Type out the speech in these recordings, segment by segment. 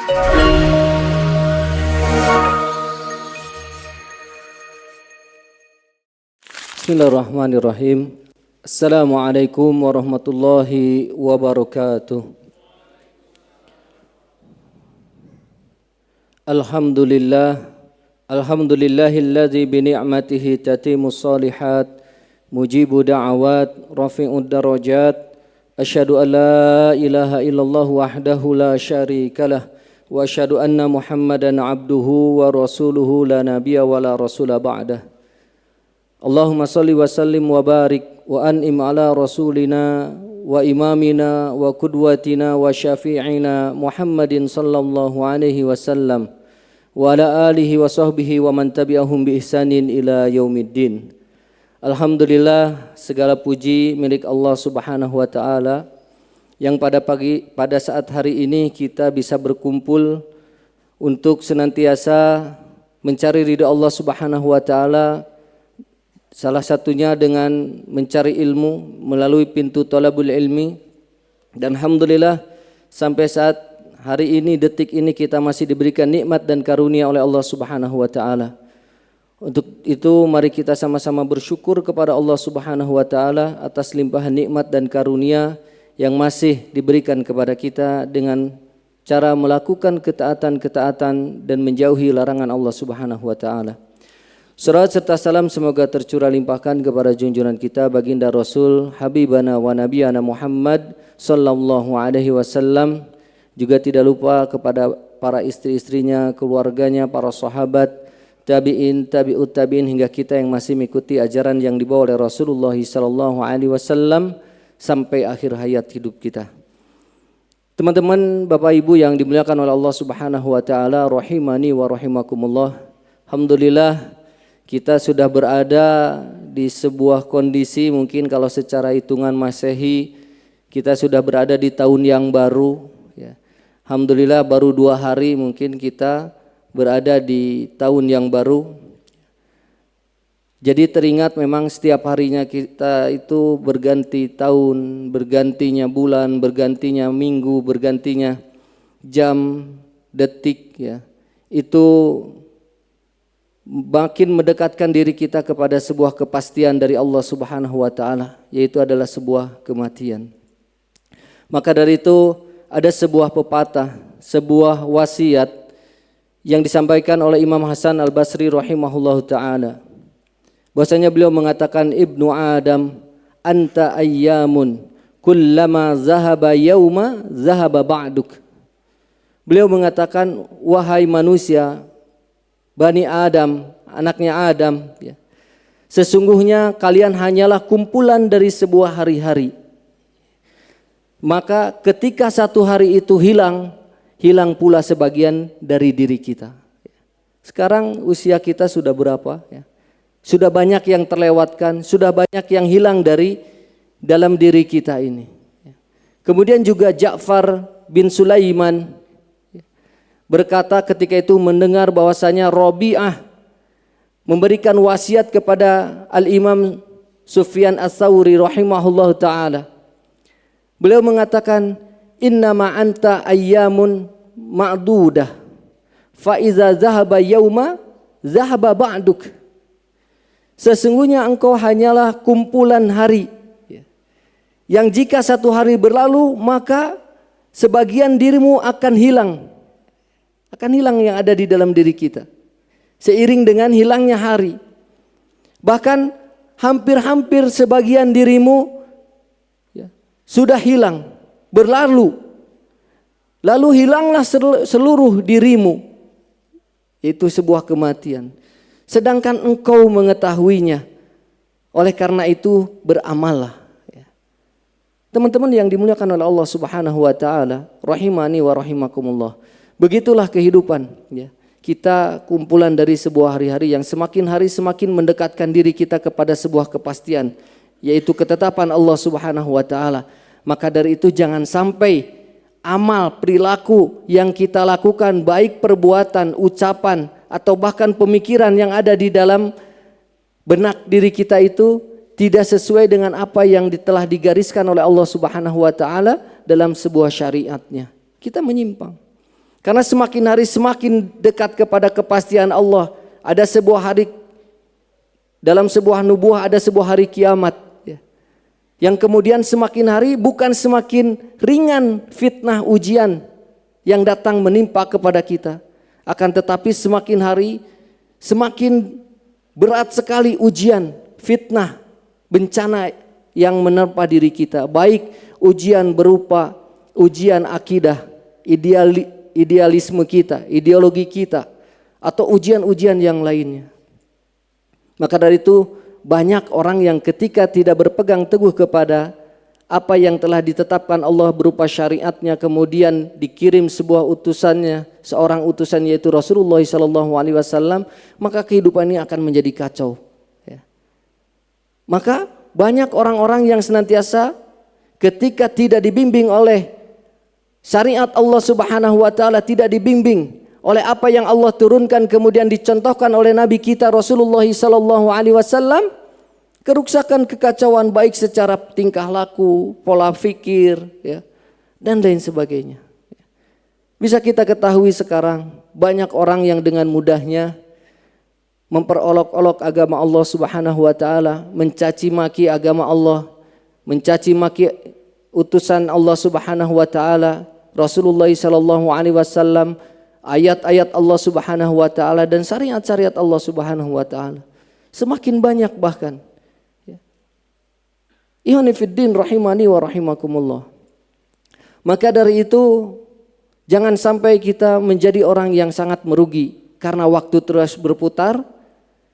Bismillahirrahmanirrahim. Assalamualaikum warahmatullahi wabarakatuh. Alhamdulillahilladzi bi ni'matihi tatimmus shalihat, mujibu da'awat, rafi'ud darajat. Asyhadu an la ilaha illallah wahdahu la syarikalah wa asyhadu anna Muhammadan abduhu wa rasuluhu la nabiyya wa la rasula ba'dah. Allahumma salli wa sallim wa barik wa an'im ala rasulina wa imamina wa qudwatina wa syafi'ina Muhammadin sallallahu alaihi wasallam wa ala alihi wa sahbihi wa man tabi'ahum bi ihsanin ila yaumiddin. Alhamdulillah, segala puji milik Allah Subhanahu wa taala yang pada saat hari ini kita bisa berkumpul untuk senantiasa mencari ridha Allah Subhanahu wa taala. Salah satunya dengan mencari ilmu melalui pintu thalabul ilmi. Dan alhamdulillah sampai saat hari ini, detik ini, kita masih diberikan nikmat dan karunia oleh Allah Subhanahu wa taala. Untuk itu mari kita sama-sama bersyukur kepada Allah Subhanahu wa taala atas limpahan nikmat dan karunia yang masih diberikan kepada kita dengan cara melakukan ketaatan-ketaatan dan menjauhi larangan Allah Subhanahu wa taala. Salawat serta salam semoga tercurah limpahkan kepada junjungan kita baginda Rasul Habibana wa Nabiyana Muhammad sallallahu alaihi wasallam. Juga tidak lupa kepada para istri-istrinya, keluarganya, para sahabat, tabi'in, tabi'ut tabi'in hingga kita yang masih mengikuti ajaran yang dibawa oleh Rasulullah sallallahu alaihi wasallam sampai akhir hayat hidup kita. Teman-teman, Bapak Ibu yang dimuliakan oleh Allah Subhanahu wa taala, rahimani wa rahimakumullah. Alhamdulillah kita sudah berada di sebuah kondisi, mungkin kalau secara hitungan Masehi kita sudah berada di tahun yang baru ya. Alhamdulillah baru 2 hari mungkin kita berada di tahun yang baru. Jadi teringat memang setiap harinya kita itu berganti tahun, bergantinya bulan, bergantinya minggu, bergantinya jam, detik ya. Itu makin mendekatkan diri kita kepada sebuah kepastian dari Allah Subhanahu wa taala, yaitu adalah sebuah kematian. Maka dari itu ada sebuah pepatah, sebuah wasiat yang disampaikan oleh Imam Hasan Al-Basri rahimahullahu taala. Bahwasanya beliau mengatakan, Ibnu Adam anta ayyamun kullama zahaba yauma zahaba ba'duk. Beliau mengatakan, wahai manusia, Bani Adam, anaknya Adam ya. Sesungguhnya kalian hanyalah kumpulan dari sebuah hari-hari. Maka ketika satu hari itu hilang, hilang pula sebagian dari diri kita. Sekarang usia kita sudah berapa ya? Sudah banyak yang terlewatkan, sudah banyak yang hilang dari dalam diri kita ini. Kemudian juga Ja'far bin Sulaiman berkata ketika itu mendengar bahwasanya Rabi'ah memberikan wasiat kepada Al-Imam Sufyan Ats-Tsauri rahimahullahu taala. Beliau mengatakan, innama anta ayyamun ma'dudah fa iza zahaba yauma zahaba ba'duk. Sesungguhnya engkau hanyalah kumpulan hari yang jika satu hari berlalu maka sebagian dirimu akan hilang. Akan hilang yang ada di dalam diri kita seiring dengan hilangnya hari. Bahkan hampir-hampir sebagian dirimu ya, sudah hilang, berlalu. Lalu hilanglah seluruh dirimu. Itu sebuah kematian. Sedangkan engkau mengetahuinya. Oleh karena itu beramallah. Teman-teman yang dimuliakan oleh Allah Subhanahu wa taala, rahimani wa rahimakumullah. Begitulah kehidupan ya. Kita kumpulan dari sebuah hari-hari yang semakin hari semakin mendekatkan diri kita kepada sebuah kepastian, yaitu ketetapan Allah Subhanahu wa taala. Maka dari itu jangan sampai amal, perilaku yang kita lakukan, baik perbuatan, ucapan atau bahkan pemikiran yang ada di dalam benak diri kita itu tidak sesuai dengan apa yang telah digariskan oleh Allah Subhanahu wa taala dalam sebuah syariatnya. Kita menyimpang. Karena semakin hari semakin dekat kepada kepastian Allah. Ada sebuah hari, dalam sebuah nubuah ada sebuah hari kiamat. Yang kemudian semakin hari bukan semakin ringan fitnah ujian yang datang menimpa kepada kita. Akan tetapi semakin hari semakin berat sekali ujian, fitnah, bencana yang menerpa diri kita. Baik ujian berupa ujian akidah, idealisme kita, ideologi kita, atau ujian-ujian yang lainnya. Maka dari itu banyak orang yang ketika tidak berpegang teguh kepada apa yang telah ditetapkan Allah berupa syariatnya, kemudian dikirim sebuah utusannya, seorang utusan yaitu Rasulullah SAW, maka kehidupan ini akan menjadi kacau. Maka banyak orang-orang yang senantiasa ketika tidak dibimbing oleh syariat Allah Subhanahu wa taala, tidak dibimbing oleh apa yang Allah turunkan kemudian dicontohkan oleh Nabi kita Rasulullah SAW, keruksakan, kekacauan baik secara tingkah laku, pola pikir, dan lain sebagainya. Bisa kita ketahui sekarang banyak orang yang dengan mudahnya memperolok-olok agama Allah Subhanahu wa taala, mencaci maki agama Allah, mencaci maki utusan Allah Subhanahu wa taala, Rasulullah sallallahu alaihi wasallam, ayat-ayat Allah Subhanahu wa taala dan syariat-syariat Allah Subhanahu wa taala. Semakin banyak bahkan. Ihwani fiddin rahimani wa rahimakumullah. Maka dari itu jangan sampai kita menjadi orang yang sangat merugi karena waktu terus berputar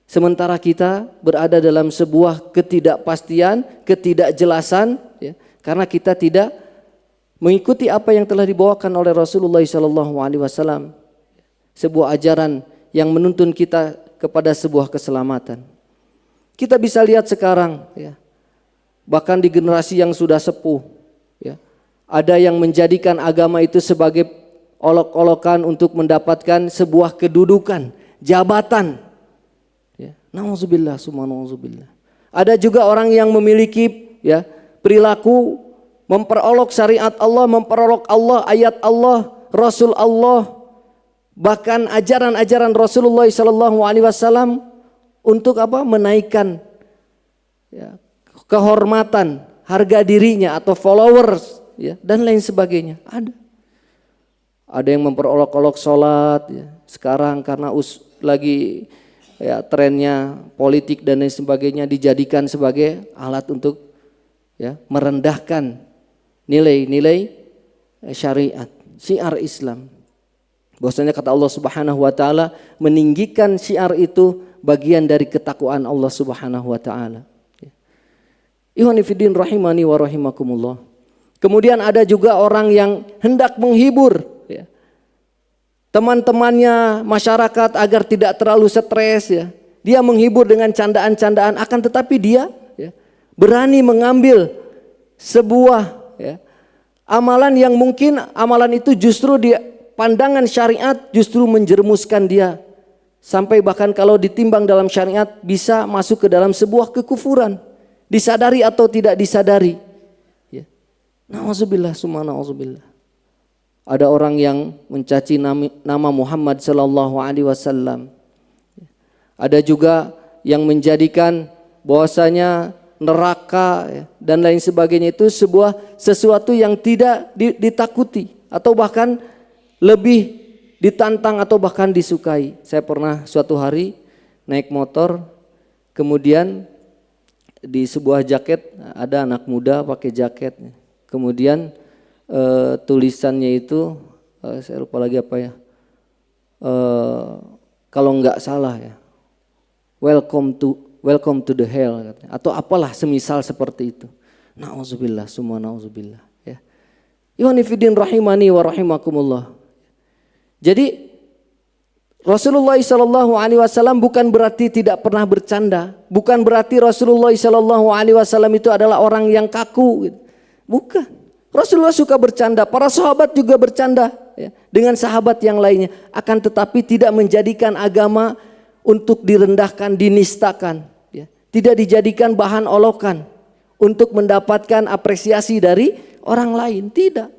sementara kita berada dalam sebuah ketidakpastian, ketidakjelasan, karena kita tidak mengikuti apa yang telah dibawakan oleh Rasulullah SAW, sebuah ajaran yang menuntun kita kepada sebuah keselamatan. Kita bisa lihat sekarang, bahkan di generasi yang sudah sepuh, ada yang menjadikan agama itu sebagai olok-olokan untuk mendapatkan sebuah kedudukan, jabatan. Nauzubillah, summa nauzubillah. Ada juga orang yang memiliki perilaku memperolok syariat Allah, memperolok Allah, ayat Allah, Rasul Allah, bahkan ajaran-ajaran Rasulullah SAW untuk apa? Menaikkan kehormatan, harga dirinya atau followers, dan lain sebagainya. Ada yang memperolok-olok sholat, sekarang karena lagi trennya politik dan lain sebagainya dijadikan sebagai alat untuk merendahkan nilai-nilai syariat, syiar Islam. Bahwasanya kata Allah Subhanahu wa taala, meninggikan syiar itu bagian dari ketakwaan Allah Subhanahu wa taala. Ihwani fiddin rahimani wa rahimakumullah. Kemudian ada juga orang yang hendak menghibur teman-temannya, masyarakat agar tidak terlalu stres, Dia menghibur dengan candaan-candaan, akan tetapi dia berani mengambil sebuah amalan yang mungkin amalan itu justru di pandangan syariat justru menjerumuskan dia. Sampai bahkan kalau ditimbang dalam syariat bisa masuk ke dalam sebuah kekufuran. Disadari atau tidak disadari. Na'udzubillah, summa na'udzubillah. Ada orang yang mencaci nama Muhammad sallallahu alaihi wasallam. Ada juga yang menjadikan bahwasanya neraka dan lain sebagainya itu sesuatu yang tidak ditakuti atau bahkan lebih ditantang atau bahkan disukai. Saya pernah suatu hari naik motor, kemudian di sebuah jaket ada anak muda pakai jaket, kemudian tulisannya itu saya lupa lagi apa kalau nggak salah welcome to the hell katanya, atau apalah semisal seperti itu. Nauzubillah, summa nauzubillah. Ihwani fiddin rahimani wa rahimakumullah. Jadi Rasulullah SAW bukan berarti tidak pernah bercanda, bukan berarti Rasulullah SAW itu adalah orang yang kaku, bukan. Rasulullah suka bercanda, para sahabat juga bercanda dengan sahabat yang lainnya, akan tetapi tidak menjadikan agama untuk direndahkan, dinistakan, tidak dijadikan bahan olokan untuk mendapatkan apresiasi dari orang lain, tidak.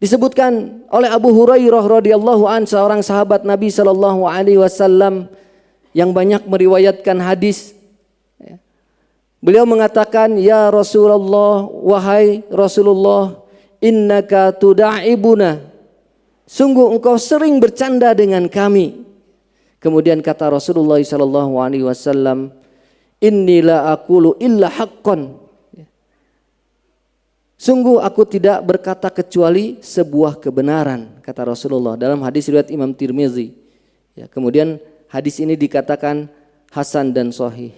Disebutkan oleh Abu Hurairah radhiyallahu an, seorang sahabat Nabi sallallahu alaihi wasallam yang banyak meriwayatkan hadis. Beliau mengatakan, "Ya Rasulullah, wahai Rasulullah, innaka tuda'ibuna. Sungguh engkau sering bercanda dengan kami." Kemudian kata Rasulullah sallallahu alaihi wasallam, "Inni la aqulu illa haqqan." Sungguh aku tidak berkata kecuali sebuah kebenaran, kata Rasulullah dalam hadis riwayat Imam Tirmizi. Ya, kemudian hadis ini dikatakan hasan dan sahih.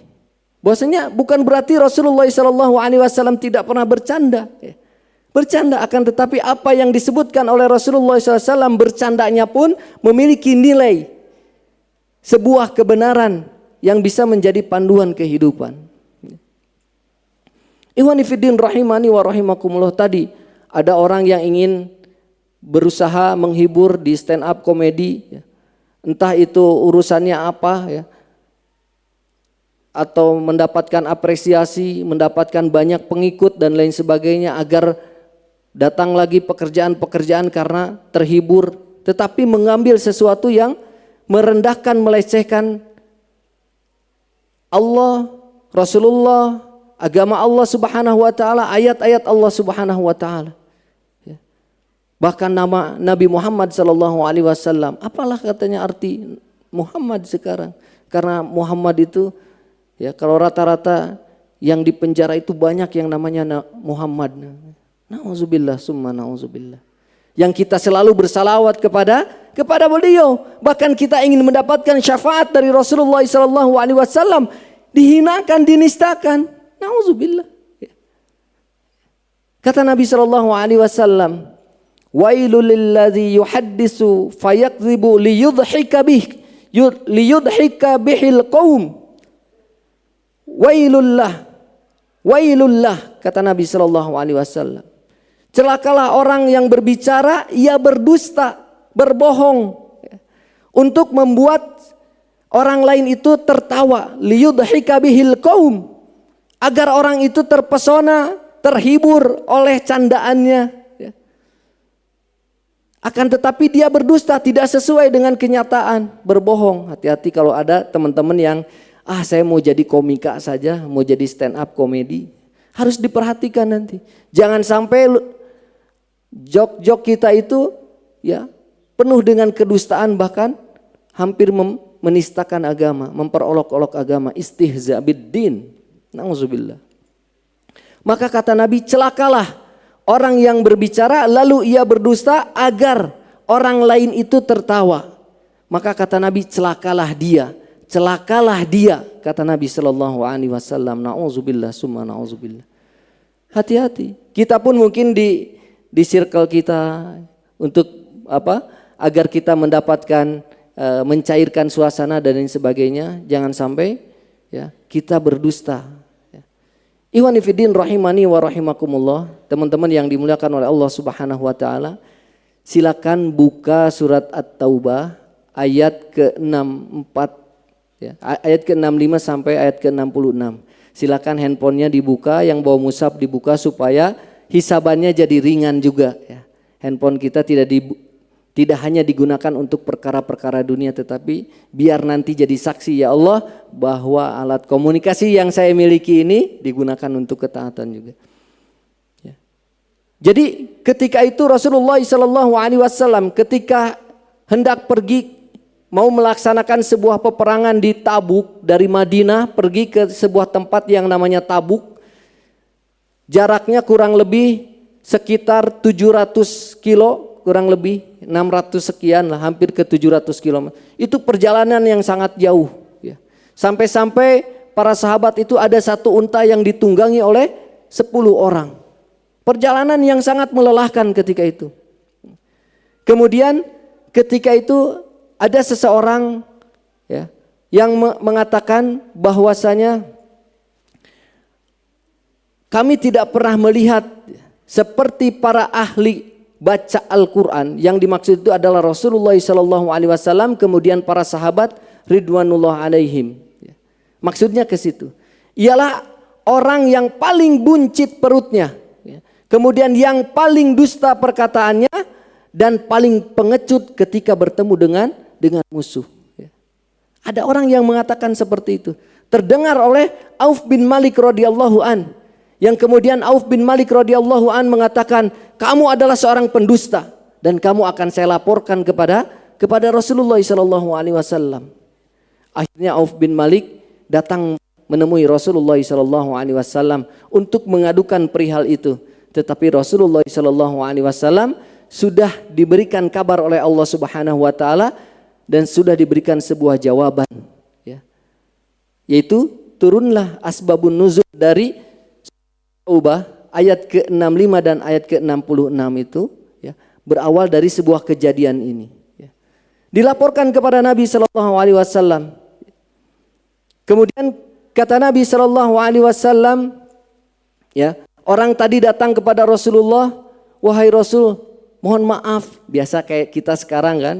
Bahwasanya bukan berarti Rasulullah SAW tidak pernah bercanda. Ya. Bercanda, akan tetapi apa yang disebutkan oleh Rasulullah SAW bercandanya pun memiliki nilai sebuah kebenaran yang bisa menjadi panduan kehidupan. Ikhwani fiddin rahimani wa rahimakumullah, tadi ada orang yang ingin berusaha menghibur di stand up komedi, ya. Entah itu urusannya apa, ya, atau mendapatkan apresiasi, mendapatkan banyak pengikut dan lain sebagainya agar datang lagi pekerjaan-pekerjaan karena terhibur, tetapi mengambil sesuatu yang merendahkan, melecehkan Allah, Rasulullah, agama Allah Subhanahu wa taala, ayat-ayat Allah Subhanahu wa taala. Ya. Bahkan nama Nabi Muhammad sallallahu alaihi wasallam, apalah katanya arti Muhammad sekarang? Karena Muhammad itu, ya, kalau rata-rata yang di penjara itu banyak yang namanya Muhammad. Nauzubillah summa nauzubillah. Yang kita selalu bersalawat kepada beliau, bahkan kita ingin mendapatkan syafaat dari Rasulullah sallallahu alaihi wasallam, dihinakan, dinistakan. Nauzubillah. Kata Nabi sallallahu alaihi wasallam, "Wailul lilladzi yuhaddisu fayakdzibu liyudhhika bihil qaum." Wailullah, kata Nabi sallallahu alaihi wasallam. Celakalah orang yang berbicara, ia berdusta, berbohong, untuk membuat orang lain itu tertawa, liyudhhika bihil qaum, agar orang itu terpesona, terhibur oleh candaannya. Akan tetapi dia berdusta, tidak sesuai dengan kenyataan, berbohong. Hati-hati kalau ada teman-teman yang saya mau jadi komika saja, mau jadi stand up komedi. Harus diperhatikan nanti. Jangan sampai jok-jok kita itu, ya, penuh dengan kedustaan, bahkan hampir menistakan agama, memperolok-olok agama, istihza biddin. Nauzubillah. Maka kata Nabi, celakalah orang yang berbicara lalu ia berdusta agar orang lain itu tertawa. Maka kata Nabi, celakalah dia, kata Nabi sallallahu alaihi wasallam. Nauzubillah summa nauzubillah. Hati-hati. Kita pun mungkin di circle kita untuk apa? Agar kita mendapatkan mencairkan suasana dan lain sebagainya, jangan sampai, ya, kita berdusta. Ikhwani fiddin rahimani wa rahimakumullah, teman-teman yang dimuliakan oleh Allah Subhanahu wa taala, silakan buka surat At-Taubah ayat ke-64, ya, ayat ke-65 sampai ayat ke-66. Silakan handphonenya dibuka, yang bawa mushaf dibuka supaya hisabannya jadi ringan juga, ya. Handphone kita tidak hanya digunakan untuk perkara-perkara dunia, tetapi biar nanti jadi saksi, ya Allah, bahwa alat komunikasi yang saya miliki ini digunakan untuk ketaatan juga. Ya. Jadi ketika itu Rasulullah SAW ketika hendak pergi mau melaksanakan sebuah peperangan di Tabuk, dari Madinah pergi ke sebuah tempat yang namanya Tabuk, jaraknya kurang lebih sekitar 700 kilo, kurang lebih 600 sekian lah, hampir ke 700 km. Itu perjalanan yang sangat jauh, ya. Sampai-sampai para sahabat itu ada satu unta yang ditunggangi oleh 10 orang. Perjalanan yang sangat melelahkan ketika itu. Kemudian ketika itu ada seseorang, ya, yang mengatakan bahwasanya kami tidak pernah melihat seperti para ahli baca Al-Quran. Yang dimaksud itu adalah Rasulullah SAW, kemudian para sahabat ridwanullah alaihim. Maksudnya ke situ. Ialah orang yang paling buncit perutnya, kemudian yang paling dusta perkataannya, dan paling pengecut ketika bertemu dengan musuh. Ada orang yang mengatakan seperti itu. Terdengar oleh Auf bin Malik radhiyallahu an, yang kemudian Auf bin Malik radhiyallahu an mengatakan, kamu adalah seorang pendusta dan kamu akan saya laporkan kepada Rasulullah sallallahu alaihi wasallam. Akhirnya Auf bin Malik datang menemui Rasulullah sallallahu alaihi wasallam untuk mengadukan perihal itu. Tetapi Rasulullah sallallahu alaihi wasallam sudah diberikan kabar oleh Allah Subhanahu wa taala dan sudah diberikan sebuah jawaban, ya. Yaitu turunlah asbabun nuzul dari Taubah ayat ke-65 dan ayat ke-66 itu, ya, berawal dari sebuah kejadian ini, ya. Dilaporkan kepada Nabi sallallahu alaihi wasallam. Kemudian kata Nabi sallallahu alaihi wasallam, ya, orang tadi datang kepada Rasulullah, wahai Rasul, mohon maaf. Biasa kayak kita sekarang kan,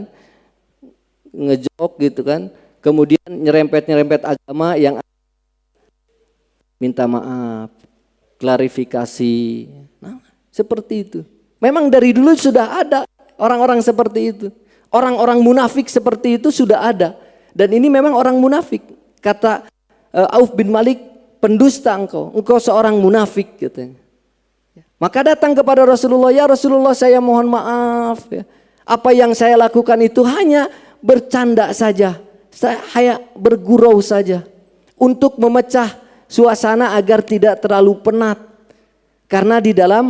ngejok gitu kan, kemudian nyerempet agama yang minta maaf, klarifikasi. Nah, seperti itu. Memang dari dulu sudah ada orang-orang seperti itu. Orang-orang munafik seperti itu sudah ada. Dan ini memang orang munafik. Kata Auf bin Malik, pendusta engkau seorang munafik katanya. Maka datang kepada Rasulullah, ya Rasulullah, saya mohon maaf, ya. Apa yang saya lakukan itu hanya bercanda saja, saya bergurau saja untuk memecah suasana agar tidak terlalu penat. Karena di dalam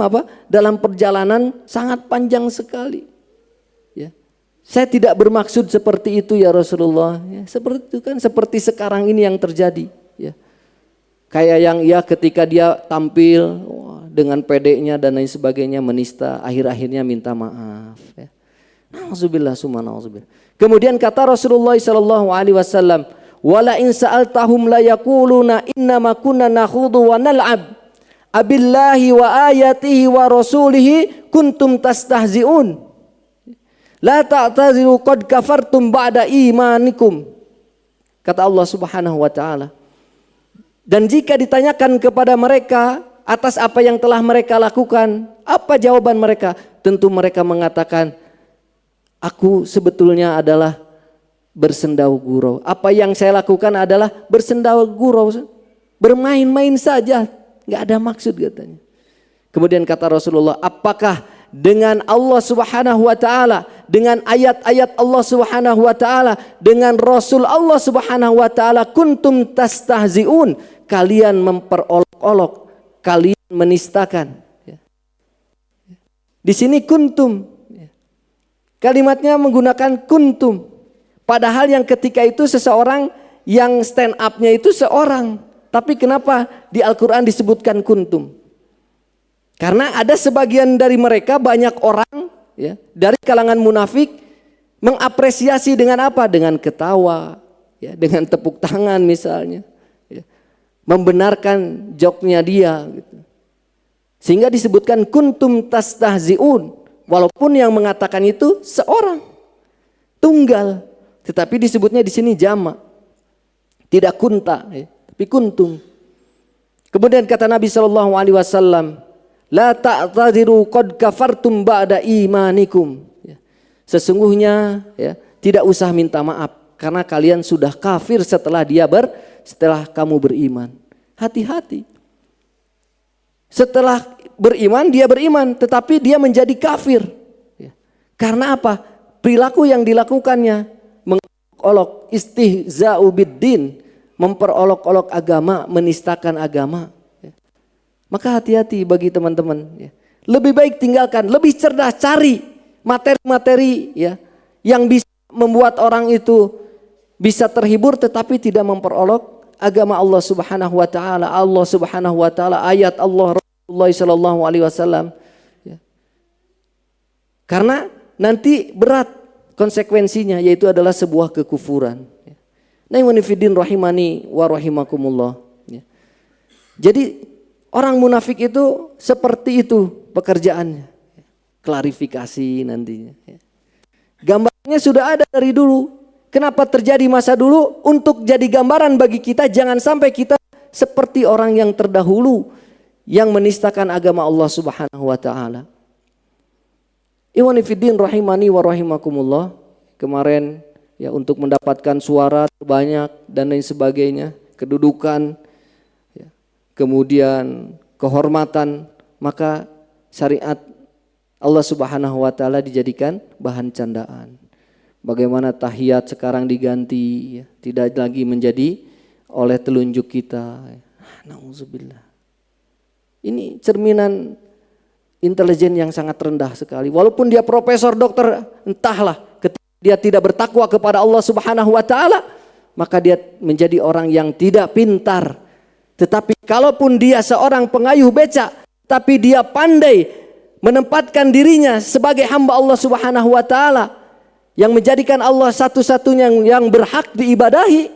perjalanan sangat panjang sekali. Ya. Saya tidak bermaksud seperti itu ya Rasulullah. Ya, seperti itu kan, seperti sekarang ini yang terjadi. Ya. Kayak yang ketika dia tampil dengan pedenya dan lain sebagainya menista, akhir-akhirnya minta maaf. Ya. Nauzubillah summa nauzubillah. Kemudian kata Rasulullah sallallahu alaihi wasallam, "Wala in sa'altahum la yaquluna innama kunna nakhudu wa nal'ab. Abillahi wa ayatihi wa rasulihi kuntum tastahzi'un. La ta'taziru qad kafartum ba'da imanikum." Kata Allah Subhanahu wa taala. Dan jika ditanyakan kepada mereka atas apa yang telah mereka lakukan, apa jawaban mereka? Tentu mereka mengatakan, aku sebetulnya adalah bersendau gurau. Apa yang saya lakukan adalah bersendau gurau, bermain-main saja, nggak ada maksud katanya. Kemudian kata Rasulullah, apakah dengan Allah Subhanahu wa taala, dengan ayat-ayat Allah Subhanahu wa taala, dengan Rasul Allah Subhanahu wa taala kuntum tastahziun, kalian memperolok-olok, kalian menistakan. Di sini kuntum, kalimatnya menggunakan kuntum. Padahal yang ketika itu seseorang yang stand up-nya itu seorang. Tapi kenapa di Al-Quran disebutkan kuntum? Karena ada sebagian dari mereka, banyak orang, ya, dari kalangan munafik mengapresiasi dengan apa? Dengan ketawa, ya, dengan tepuk tangan misalnya, ya, membenarkan joknya dia, gitu. Sehingga disebutkan kuntum tastahziun. Walaupun yang mengatakan itu seorang, tunggal, tetapi disebutnya di sini jamak, tidak kunta, ya, tapi kuntum. Kemudian kata Nabi Shallallahu Alaihi Wasallam, la ta'tadiru qad kafartum ba'da imanikum. Ya. Sesungguhnya, ya, tidak usah minta maaf karena kalian sudah kafir setelah kamu beriman. Hati-hati. Setelah beriman, dia beriman, tetapi dia menjadi kafir. Ya. Karena apa? Perilaku yang dilakukannya, mengolok, istihza'u biddin, memperolok-olok agama, menistakan agama. Ya. Maka hati-hati bagi teman-teman. Ya. Lebih baik tinggalkan, lebih cerdas cari materi-materi, ya, yang bisa membuat orang itu bisa terhibur, tetapi tidak memperolok agama Allah Subhanahu wa taala, Allah Subhanahu wa taala, ayat Allah, Rasulullah sallallahu alaihi wasallam, ya. Karena nanti berat konsekuensinya, yaitu adalah sebuah kekufuran. Naimunifiddin rahimani wa rahimakumullah, ya. Jadi orang munafik itu seperti itu pekerjaannya, klarifikasi nantinya, ya. Gambarnya sudah ada dari dulu. Kenapa terjadi masa dulu? Untuk jadi gambaran bagi kita, jangan sampai kita seperti orang yang terdahulu yang menistakan agama Allah Subhanahu wa taala. Ikhwani fiddin rahimani wa rahimakumullah. Kemarin ya untuk mendapatkan suara terbanyak dan lain sebagainya, kedudukan, ya, kemudian kehormatan, maka syariat Allah Subhanahu wa taala dijadikan bahan candaan. Bagaimana tahiyat sekarang diganti, ya, tidak lagi menjadi oleh telunjuk kita. Nauzubillah. Ini cerminan intelijen yang sangat rendah sekali. Walaupun dia profesor, dokter, entahlah, ketika dia tidak bertakwa kepada Allah Subhanahu wa taala, maka dia menjadi orang yang tidak pintar. Tetapi kalaupun dia seorang pengayuh becak, tapi dia pandai menempatkan dirinya sebagai hamba Allah Subhanahu wa taala, yang menjadikan Allah satu-satunya yang berhak diibadahi,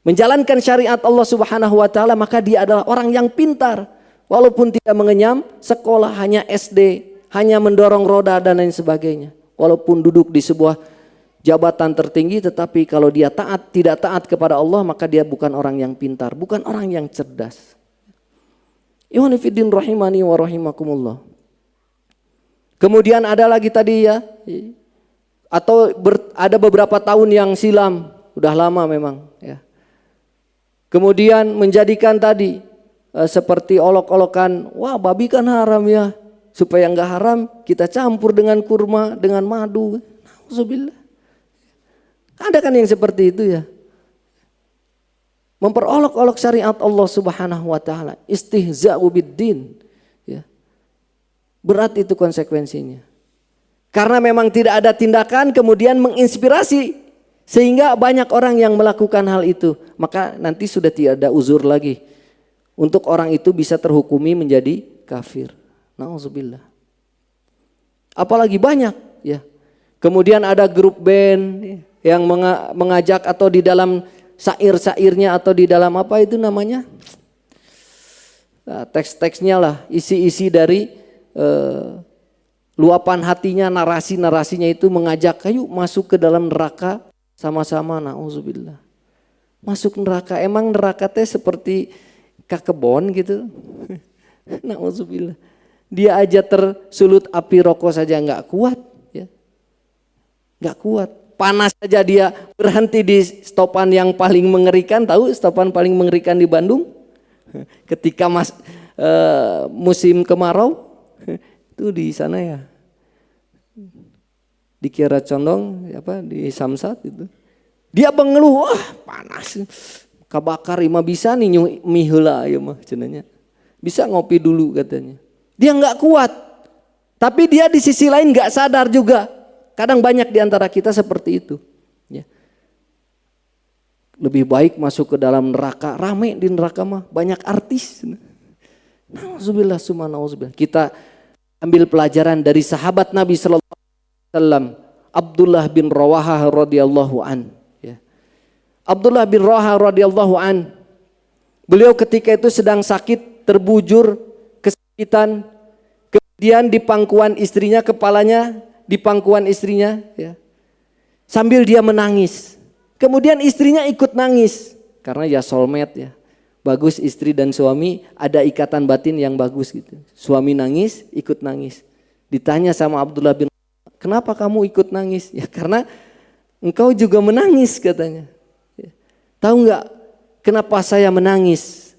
menjalankan syariat Allah Subhanahu wa taala, maka dia adalah orang yang pintar. Walaupun tidak mengenyam sekolah, hanya SD, hanya mendorong roda dan lain sebagainya. Walaupun duduk di sebuah jabatan tertinggi, tetapi kalau dia tidak taat kepada Allah, maka dia bukan orang yang pintar, bukan orang yang cerdas. Ikhwani fiddin rahimani wa rahimakumullah. Kemudian ada lagi tadi ya, atau ada beberapa tahun yang silam, udah lama memang ya. Kemudian menjadikan tadi seperti olok-olokan, wah babi kan haram ya, supaya enggak haram kita campur dengan kurma, dengan madu. Nauzubillah. Ada kan yang seperti itu ya. Memperolok-olok syariat Allah Subhanahu wa taala, istihza'u biddin ya. Berat itu konsekuensinya. Karena memang tidak ada tindakan kemudian menginspirasi sehingga banyak orang yang melakukan hal itu, maka nanti sudah tidak ada uzur lagi untuk orang itu bisa terhukumi menjadi kafir. Nauzubillah. Apalagi banyak ya. Kemudian ada grup band yang mengajak atau di dalam syair-syairnya atau di dalam apa itu namanya? Nah, teks-teksnya lah, isi-isi dari luapan hatinya, narasi-narasinya itu mengajak, ayo masuk ke dalam neraka sama-sama. Nauzubillah. Masuk neraka, emang neraka teh seperti kakebon gitu. Nauzubillah. Dia aja tersulut api rokok saja nggak kuat, ya. Nggak kuat. Panas saja dia berhenti di stopan yang paling mengerikan. Tahu stopan paling mengerikan di Bandung? Ketika musim kemarau. Itu di sana ya, di Kiara Condong apa di Samsat itu. Dia mengeluh, wah panas, kabakar ima bisa nih mie heula ya mah cenanya. Bisa ngopi dulu katanya. Dia nggak kuat, tapi dia di sisi lain nggak sadar juga. Kadang banyak di antara kita seperti itu. Ya. Lebih baik masuk ke dalam neraka, rame di neraka mah banyak artis. Nauzubillah summa nauzubillah. Kita ambil pelajaran dari sahabat Nabi sallallahu alaihi wasallam, Abdullah bin Rawahah radhiyallahu an. Ya. Abdullah bin Rawahah radhiyallahu an. Beliau ketika itu sedang sakit, terbujur, kesakitan, kemudian di pangkuan istrinya, kepalanya di pangkuan istrinya, ya. Sambil dia menangis. Kemudian istrinya ikut nangis karena ya soulmate ya. Bagus istri dan suami ada ikatan batin yang bagus gitu. Suami nangis, ikut nangis. Ditanya sama Abdullah bin, kenapa kamu ikut nangis? Ya karena engkau juga menangis katanya. Ya. Tahu nggak kenapa saya menangis?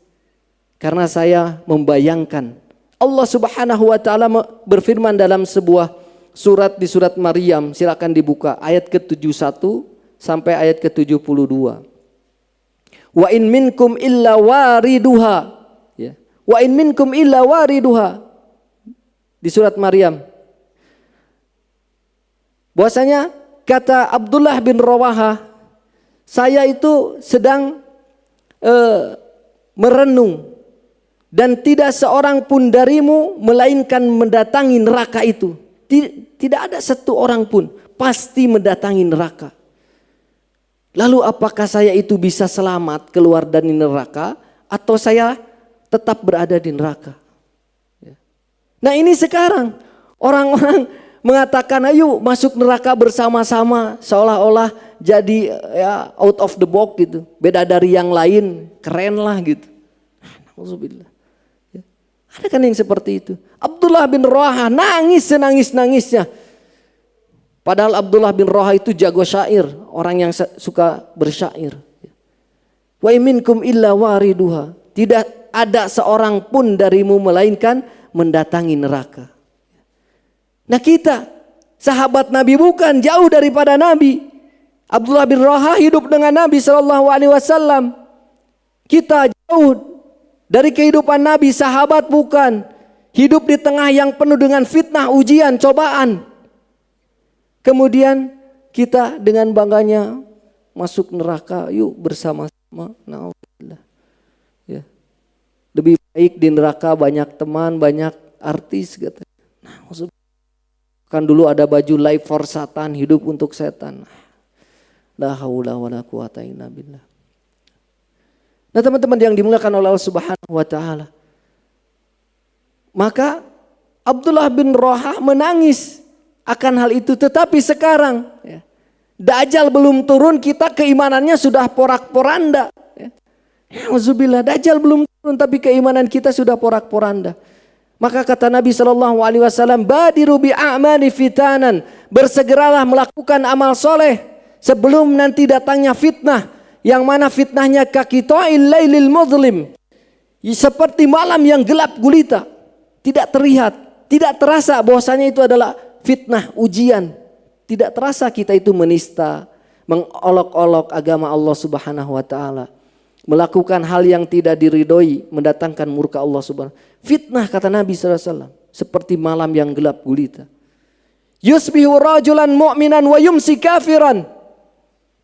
Karena saya membayangkan Allah Subhanahu wa taala berfirman dalam sebuah surat di surat Maryam, silakan dibuka ayat ke-71 sampai ayat ke-72. Wa in minkum illa wariduha, ya. Wa in minkum illa wariduha di surat Maryam. Bahwasanya kata Abdullah bin Rawahah, saya itu sedang merenung dan tidak seorang pun darimu melainkan mendatangi neraka itu. Tidak ada satu orang pun pasti mendatangi neraka. Lalu apakah saya itu bisa selamat keluar dari neraka atau saya tetap berada di neraka? Nah ini sekarang orang-orang mengatakan ayo masuk neraka bersama-sama, seolah-olah jadi ya out of the box gitu, beda dari yang lain, keren lah gitu. Nauzubillah. Ada kan yang seperti itu. Abdullah bin Rawaha nangis senangis-nangisnya. Padahal Abdullah bin Rawaha itu jago syair, orang yang suka bersyair. Wa minkum illa wariduha. Tidak ada seorang pun darimu melainkan mendatangi neraka. Nah kita, sahabat Nabi bukan, jauh daripada Nabi. Abdullah bin Rawaha hidup dengan Nabi SAW. Kita jauh dari kehidupan Nabi, sahabat bukan. Hidup di tengah yang penuh dengan fitnah, ujian, cobaan. Kemudian kita dengan bangganya masuk neraka, yuk bersama-sama. Na'udzubillah. Ya. Lebih baik di neraka banyak teman, banyak artis. Kan dulu ada baju live for Satan, hidup untuk setan. La haula wala quwata illa billah. Nah teman-teman yang dimuliakan oleh Allah Subhanahu wa Ta'ala, maka Abdullah bin Rawaha menangis akan hal itu. Tetapi sekarang ya, Dajjal belum turun, kita keimanannya sudah porak-poranda. Alhamdulillah, Dajjal belum turun tapi keimanan kita sudah porak-poranda. Maka kata Nabi SAW, badiru bi'amali fitanan, bersegeralah melakukan amal soleh sebelum nanti datangnya fitnah, yang mana fitnahnya kakito'il lailil muzlim, seperti malam yang gelap gulita, tidak terlihat, tidak terasa bahwasanya itu adalah fitnah, ujian. Tidak terasa kita itu menista, mengolok-olok agama Allah Subhanahu wa Ta'ala, melakukan hal yang tidak diridhoi, mendatangkan murka Allah Subhanahu. Fitnah kata Nabi SAW, seperti malam yang gelap gulita. Yusbihu rajulan mu'minan wa yumsi kafiran.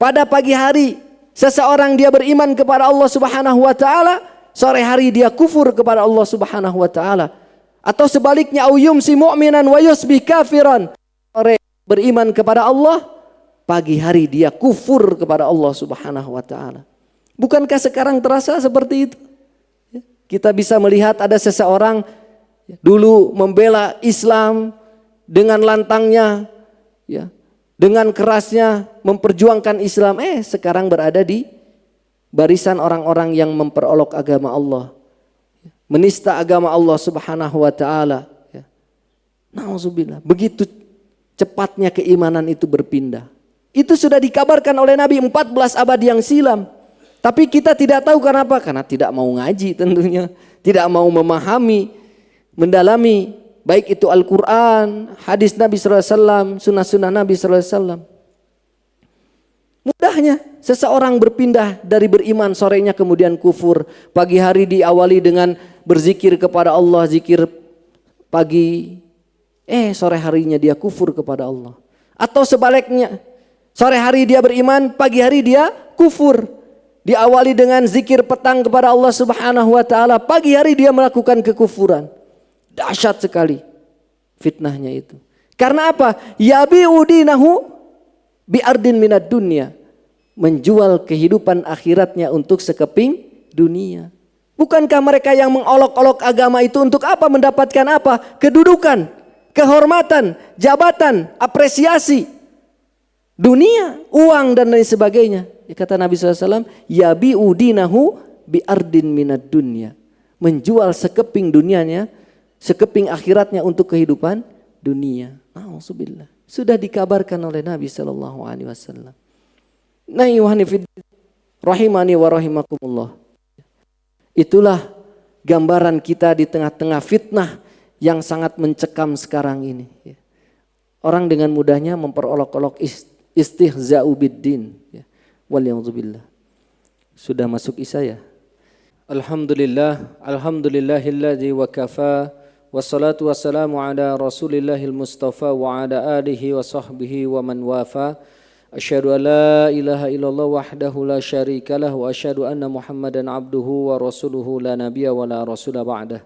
Pada pagi hari seseorang dia beriman kepada Allah Subhanahu wa Ta'ala, sore hari dia kufur kepada Allah Subhanahu wa Ta'ala. Atau sebaliknya, au yumsi mu'minan wa yusbih kafiran. Sore beriman kepada Allah, pagi hari dia kufur kepada Allah Subhanahu wa Ta'ala. Bukankah sekarang terasa seperti itu? Kita bisa melihat ada seseorang dulu membela Islam dengan lantangnya, ya, dengan kerasnya memperjuangkan Islam, sekarang berada di barisan orang-orang yang memperolok agama Allah, menista agama Allah Subhanahu wa Ta'ala. Nauzubillah, begitu cepatnya keimanan itu berpindah. Itu sudah dikabarkan oleh Nabi 14 abad yang silam. Tapi kita tidak tahu kenapa, karena tidak mau ngaji tentunya, tidak mau memahami, mendalami, baik itu Al-Quran, hadis Nabi SAW, sunnah-sunnah Nabi SAW. Mudahnya seseorang berpindah dari beriman, sorenya kemudian kufur. Pagi hari diawali dengan berzikir kepada Allah, zikir pagi, sore harinya dia kufur kepada Allah. Atau sebaliknya, sore hari dia beriman, pagi hari dia kufur. Diawali dengan zikir petang kepada Allah Subhanahu wa Ta'ala, pagi hari dia melakukan kekufuran. Dahsyat sekali fitnahnya itu. Karena apa? Yabi'u dinahu bi'ardin minad dunya, menjual kehidupan akhiratnya untuk sekeping dunia. Bukankah mereka yang mengolok-olok agama itu untuk apa? Mendapatkan apa? Kedudukan, kehormatan, jabatan, apresiasi, dunia, uang dan lain sebagainya. Kata Nabi SAW, yabi'u dinahu bi'ardin minad dunya, menjual sekeping dunianya, sekeping akhiratnya untuk kehidupan dunia. Alhamdulillah, sudah dikabarkan oleh Nabi SAW. Nah, rahimani wa rahimakumullah. Itulah gambaran kita di tengah-tengah fitnah yang sangat mencekam sekarang ini. Orang dengan mudahnya memperolok-olok istihza'u biddin. Waliyahudzubillah. Sudah masuk isya ya? Alhamdulillah, alhamdulillahilladzi wa kafa, wassalatu wassalamu ala rasulillahil mustafa wa ala alihi wa sahbihi wa man wafa. Asyhadu an la ilaha illallah wahdahu la syarikalah wa asyhadu anna Muhammadan abduhu wa rasuluhu la nabiyya wa la rasula ba'dah.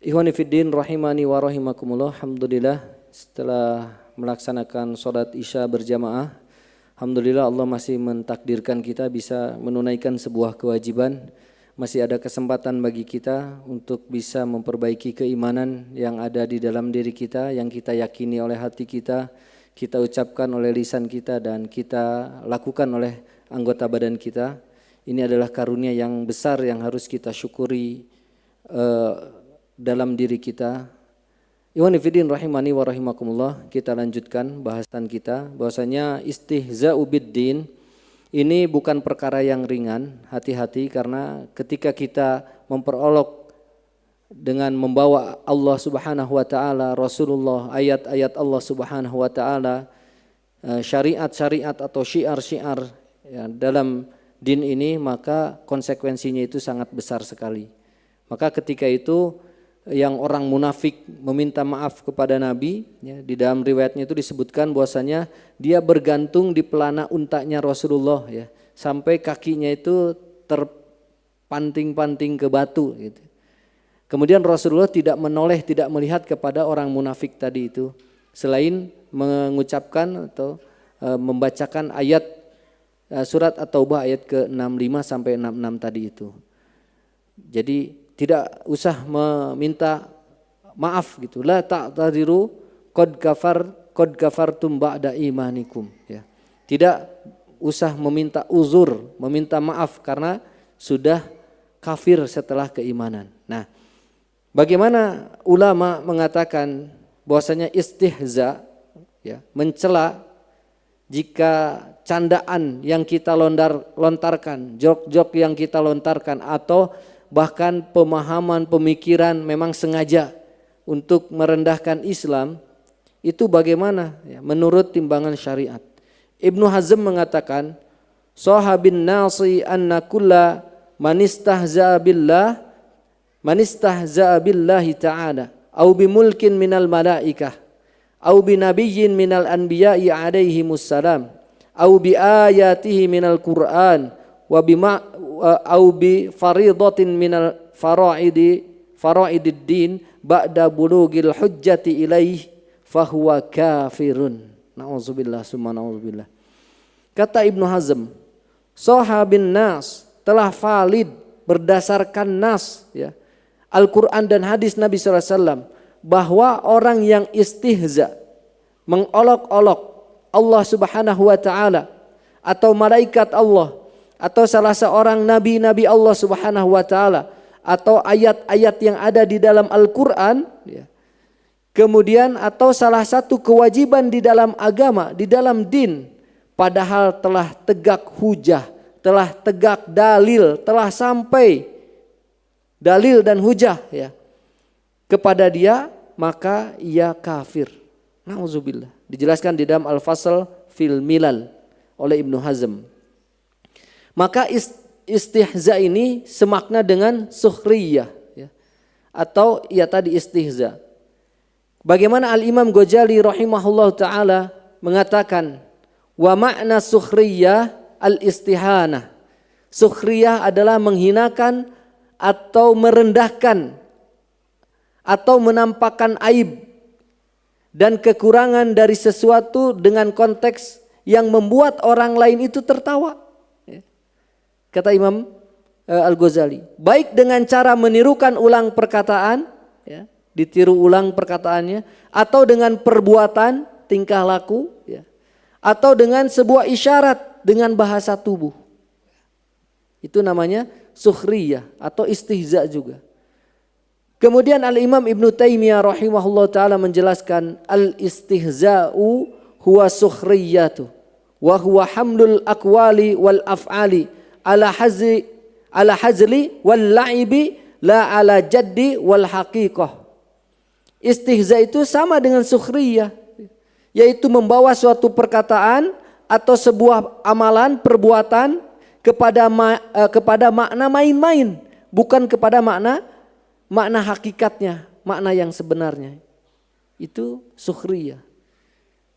Ikhwani fiddin rahimani wa rahimakumullah. Alhamdulillah, setelah melaksanakan salat isya berjamaah, alhamdulillah Allah masih mentakdirkan kita bisa menunaikan sebuah kewajiban. Masih ada kesempatan bagi kita untuk bisa memperbaiki keimanan yang ada di dalam diri kita, yang kita yakini oleh hati kita ucapkan oleh lisan kita, dan kita lakukan oleh anggota badan kita. Ini adalah karunia yang besar yang harus kita syukuri dalam diri kita. Ikhwan fillah rahimani wa rahimakumullah, kita lanjutkan bahasan kita bahwasanya istihza'u biddin ini bukan perkara yang ringan. Hati-hati, karena ketika kita memperolok dengan membawa Allah Subhanahu wa taala, Rasulullah, ayat-ayat Allah Subhanahu wa taala, syariat-syariat atau syiar-syiar ya, dalam din ini, maka konsekuensinya itu sangat besar sekali. Maka ketika itu yang orang munafik meminta maaf kepada Nabi, ya, di dalam riwayatnya itu disebutkan bahwasanya dia bergantung di pelana untanya Rasulullah, ya, sampai kakinya itu terpanting-panting ke batu gitu. Kemudian Rasulullah tidak menoleh, tidak melihat kepada orang munafik tadi itu, selain mengucapkan atau membacakan ayat surat At-Taubah ayat ke-65 sampai 66 tadi itu. Jadi tidak usah meminta maaf gitu. La ta'tadiru qad kafartum ba'da imanikum, ya. Tidak usah meminta uzur, meminta maaf karena sudah kafir setelah keimanan. Nah, bagaimana ulama mengatakan bahwasanya istihza, ya, mencela jika candaan yang kita lontarkan, jok-jok yang kita lontarkan, atau bahkan pemahaman pemikiran memang sengaja untuk merendahkan Islam, itu bagaimana ya, menurut timbangan syariat. Ibnu Hazm mengatakan, sahabin nasi anna kulla manistahza billahi ta'ala au bimulkin minal malaikah au binabiyyin minal anbiya'i alaihimus salam au bi ayatihi minal Qur'an wa bima au bi faridatin minal faraidid din ba'da bulugil hujjati ilaih fahuwa kafirun. Na'udzubillah summa na'udzubillah. Kata Ibnu Hazm, sahabin nas, telah valid berdasarkan nas, ya, Al-Quran dan hadis Nabi SAW, bahwa orang yang istihza, mengolok-olok Allah Subhanahu wa taala atau malaikat Allah atau salah seorang nabi-nabi Allah Subhanahu wa taala atau ayat-ayat yang ada di dalam Al-Qur'an, ya. Kemudian atau salah satu kewajiban di dalam agama, di dalam din, padahal telah tegak hujah, telah tegak dalil, telah sampai dalil dan hujah, ya, kepada dia, maka ia kafir. Nauzubillah. Dijelaskan di dalam Al-Fasl fil Milal oleh Ibnu Hazm. Maka istihza ini semakna dengan sukhriyah, ya, atau ya tadi istihza. Bagaimana Al-Imam Ghazali rahimahullah ta'ala mengatakan, wa makna sukhriyah al-istihanah. Sukhriyah adalah menghinakan atau merendahkan atau menampakkan aib dan kekurangan dari sesuatu dengan konteks yang membuat orang lain itu tertawa. Kata Imam Al-Ghazali, baik dengan cara menirukan ulang perkataan, ya, ditiru ulang perkataannya, atau dengan perbuatan, tingkah laku, ya, atau dengan sebuah isyarat dengan bahasa tubuh. Itu namanya sukhriyah atau istihza juga. Kemudian Al-Imam Ibnu Taimiyah rahimahullah ta'ala menjelaskan, al-istihza'u huwa sukhriyatu wa huwa hamlul aqwali wal af'ali ala hazli wal la'ibi la ala jaddi wal haqiqah. Istihza itu sama dengan sukhriyah, yaitu membawa suatu perkataan atau sebuah amalan, perbuatan kepada makna main-main, bukan kepada makna hakikatnya, makna yang sebenarnya. Itu sukhriyah.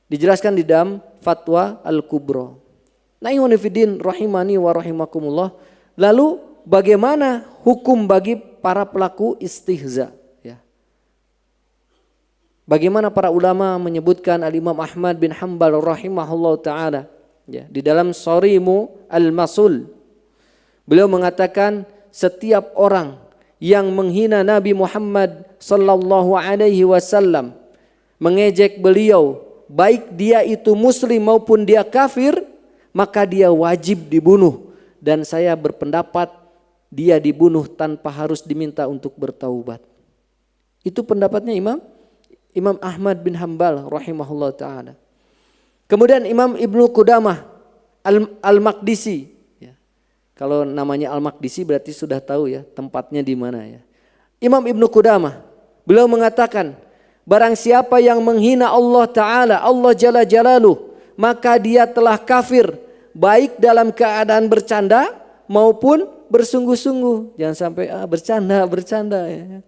Dijelaskan di dalam Fatwa Al-Kubra. Nah, ikhwan fillah rahimani wa rahimakumullah. Lalu bagaimana hukum bagi para pelaku istihza, ya? Bagaimana para ulama menyebutkan Al-Imam Ahmad bin Hanbal rahimahullah ta'ala, ya, di dalam Sharimu Al-Masul. Beliau mengatakan setiap orang yang menghina Nabi Muhammad sallallahu alaihi wasallam, mengejek beliau, baik dia itu muslim maupun dia kafir, maka dia wajib dibunuh, dan saya berpendapat dia dibunuh tanpa harus diminta untuk bertaubat. Itu pendapatnya Imam Ahmad bin Hambal rahimahullah ta'ala. Kemudian Imam Ibnu Qudamah Al-Maqdisi. Ya. Kalau namanya Al-Maqdisi berarti sudah tahu ya tempatnya di mana ya. Imam Ibnu Qudamah, beliau mengatakan, barang siapa yang menghina Allah Ta'ala, Allah Jalla Jalaluh, maka dia telah kafir, baik dalam keadaan bercanda maupun bersungguh-sungguh. Jangan sampai bercanda ya. Jangan,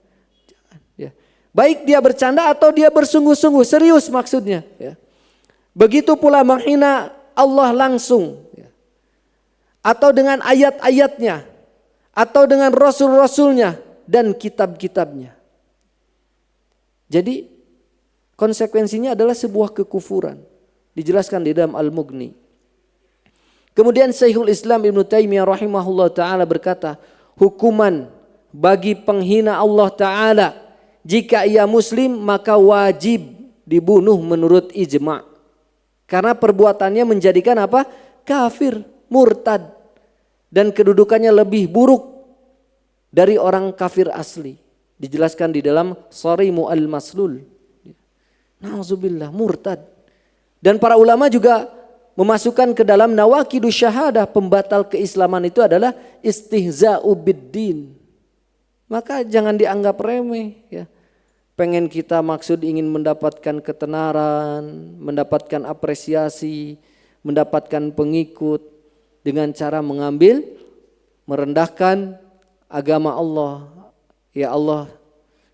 ya. Baik dia bercanda atau dia bersungguh-sungguh, serius maksudnya ya. Begitu pula menghina Allah langsung ya. Atau dengan ayat-ayatnya, atau dengan rasul-rasulnya dan kitab-kitabnya. Jadi konsekuensinya adalah sebuah kekufuran. Dijelaskan di dalam Al-Mughni. Kemudian Syekhul Islam Ibnu Taimiyah rahimahullah ta'ala berkata, hukuman bagi penghina Allah Ta'ala, jika ia muslim maka wajib dibunuh menurut ijma'. Karena perbuatannya menjadikan apa? Kafir, murtad. Dan kedudukannya lebih buruk dari orang kafir asli. Dijelaskan di dalam Sharimu al-Maslul. Na'udzubillah, murtad. Dan para ulama juga memasukkan ke dalam nawaqidus syahadah, pembatal keislaman itu adalah istihza'u biddin. Maka jangan dianggap remeh ya. Pengen kita maksud ingin mendapatkan ketenaran, mendapatkan apresiasi, mendapatkan pengikut dengan cara mengambil, merendahkan agama Allah. Ya Allah,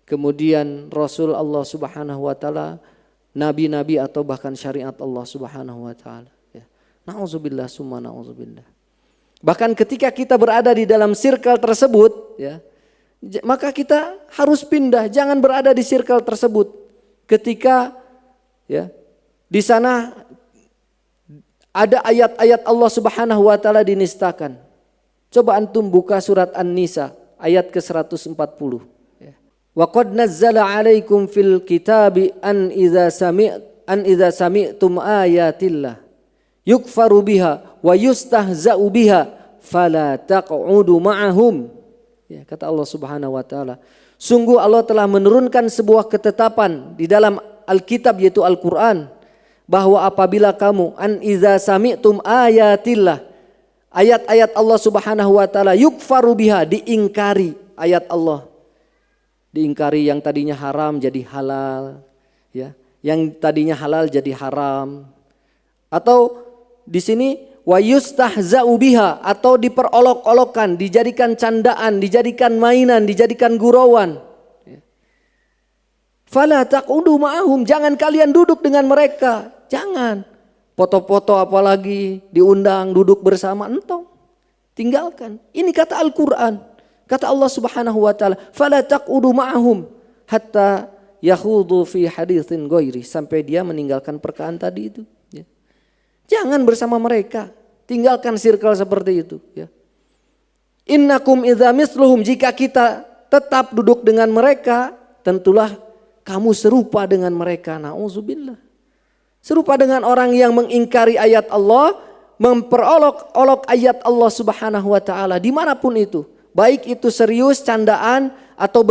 kemudian Rasul Allah Subhanahu wa ta'ala, nabi-nabi atau bahkan syariat Allah Subhanahu wa ta'ala. Ya. Na'udzubillah summa na'udzubillah. Bahkan ketika kita berada di dalam circle tersebut ya, maka kita harus pindah, jangan berada di circle tersebut. Ketika ya di sana ada ayat-ayat Allah Subhanahu wa taala dinistakan. Coba antum buka surat An-Nisa ayat ke-140 ya. Wa qad nazzala 'alaikum fil kitabi an idza sami'tum ayatillah yukfaru biha wa yustahza'u biha fala taq'udu ma'ahum. Ya, kata Allah Subhanahu wa taala, sungguh Allah telah menurunkan sebuah ketetapan di dalam Alkitab yaitu Al-Qur'an, bahwa apabila kamu an idza sami'tum ayatillah, ayat-ayat Allah Subhanahu wa taala, yukfaru biha, diingkari ayat Allah. Diingkari, yang tadinya haram jadi halal, ya. Yang tadinya halal jadi haram. Atau di sini wa yustahza'u biha, atau diperolok-olokkan, dijadikan candaan, dijadikan mainan, dijadikan gurauan. Fala taqudu ma'ahum, jangan kalian duduk dengan mereka. Jangan. Foto-foto apalagi diundang duduk bersama, entong. Tinggalkan. Ini kata Al-Qur'an. Kata Allah Subhanahu wa taala, fala taqudu ma'ahum hatta yakhudu fi haditsin ghairi, sampai dia meninggalkan perkataan tadi itu. Jangan bersama mereka, tinggalkan circle seperti itu ya. Innakum idza misluhum, jika kita tetap duduk dengan mereka, tentulah kamu serupa dengan mereka. Nauzubillah. Serupa dengan orang yang mengingkari ayat Allah, memperolok-olok ayat Allah Subhanahu wa taala dimanapun itu. Baik itu serius, candaan, atau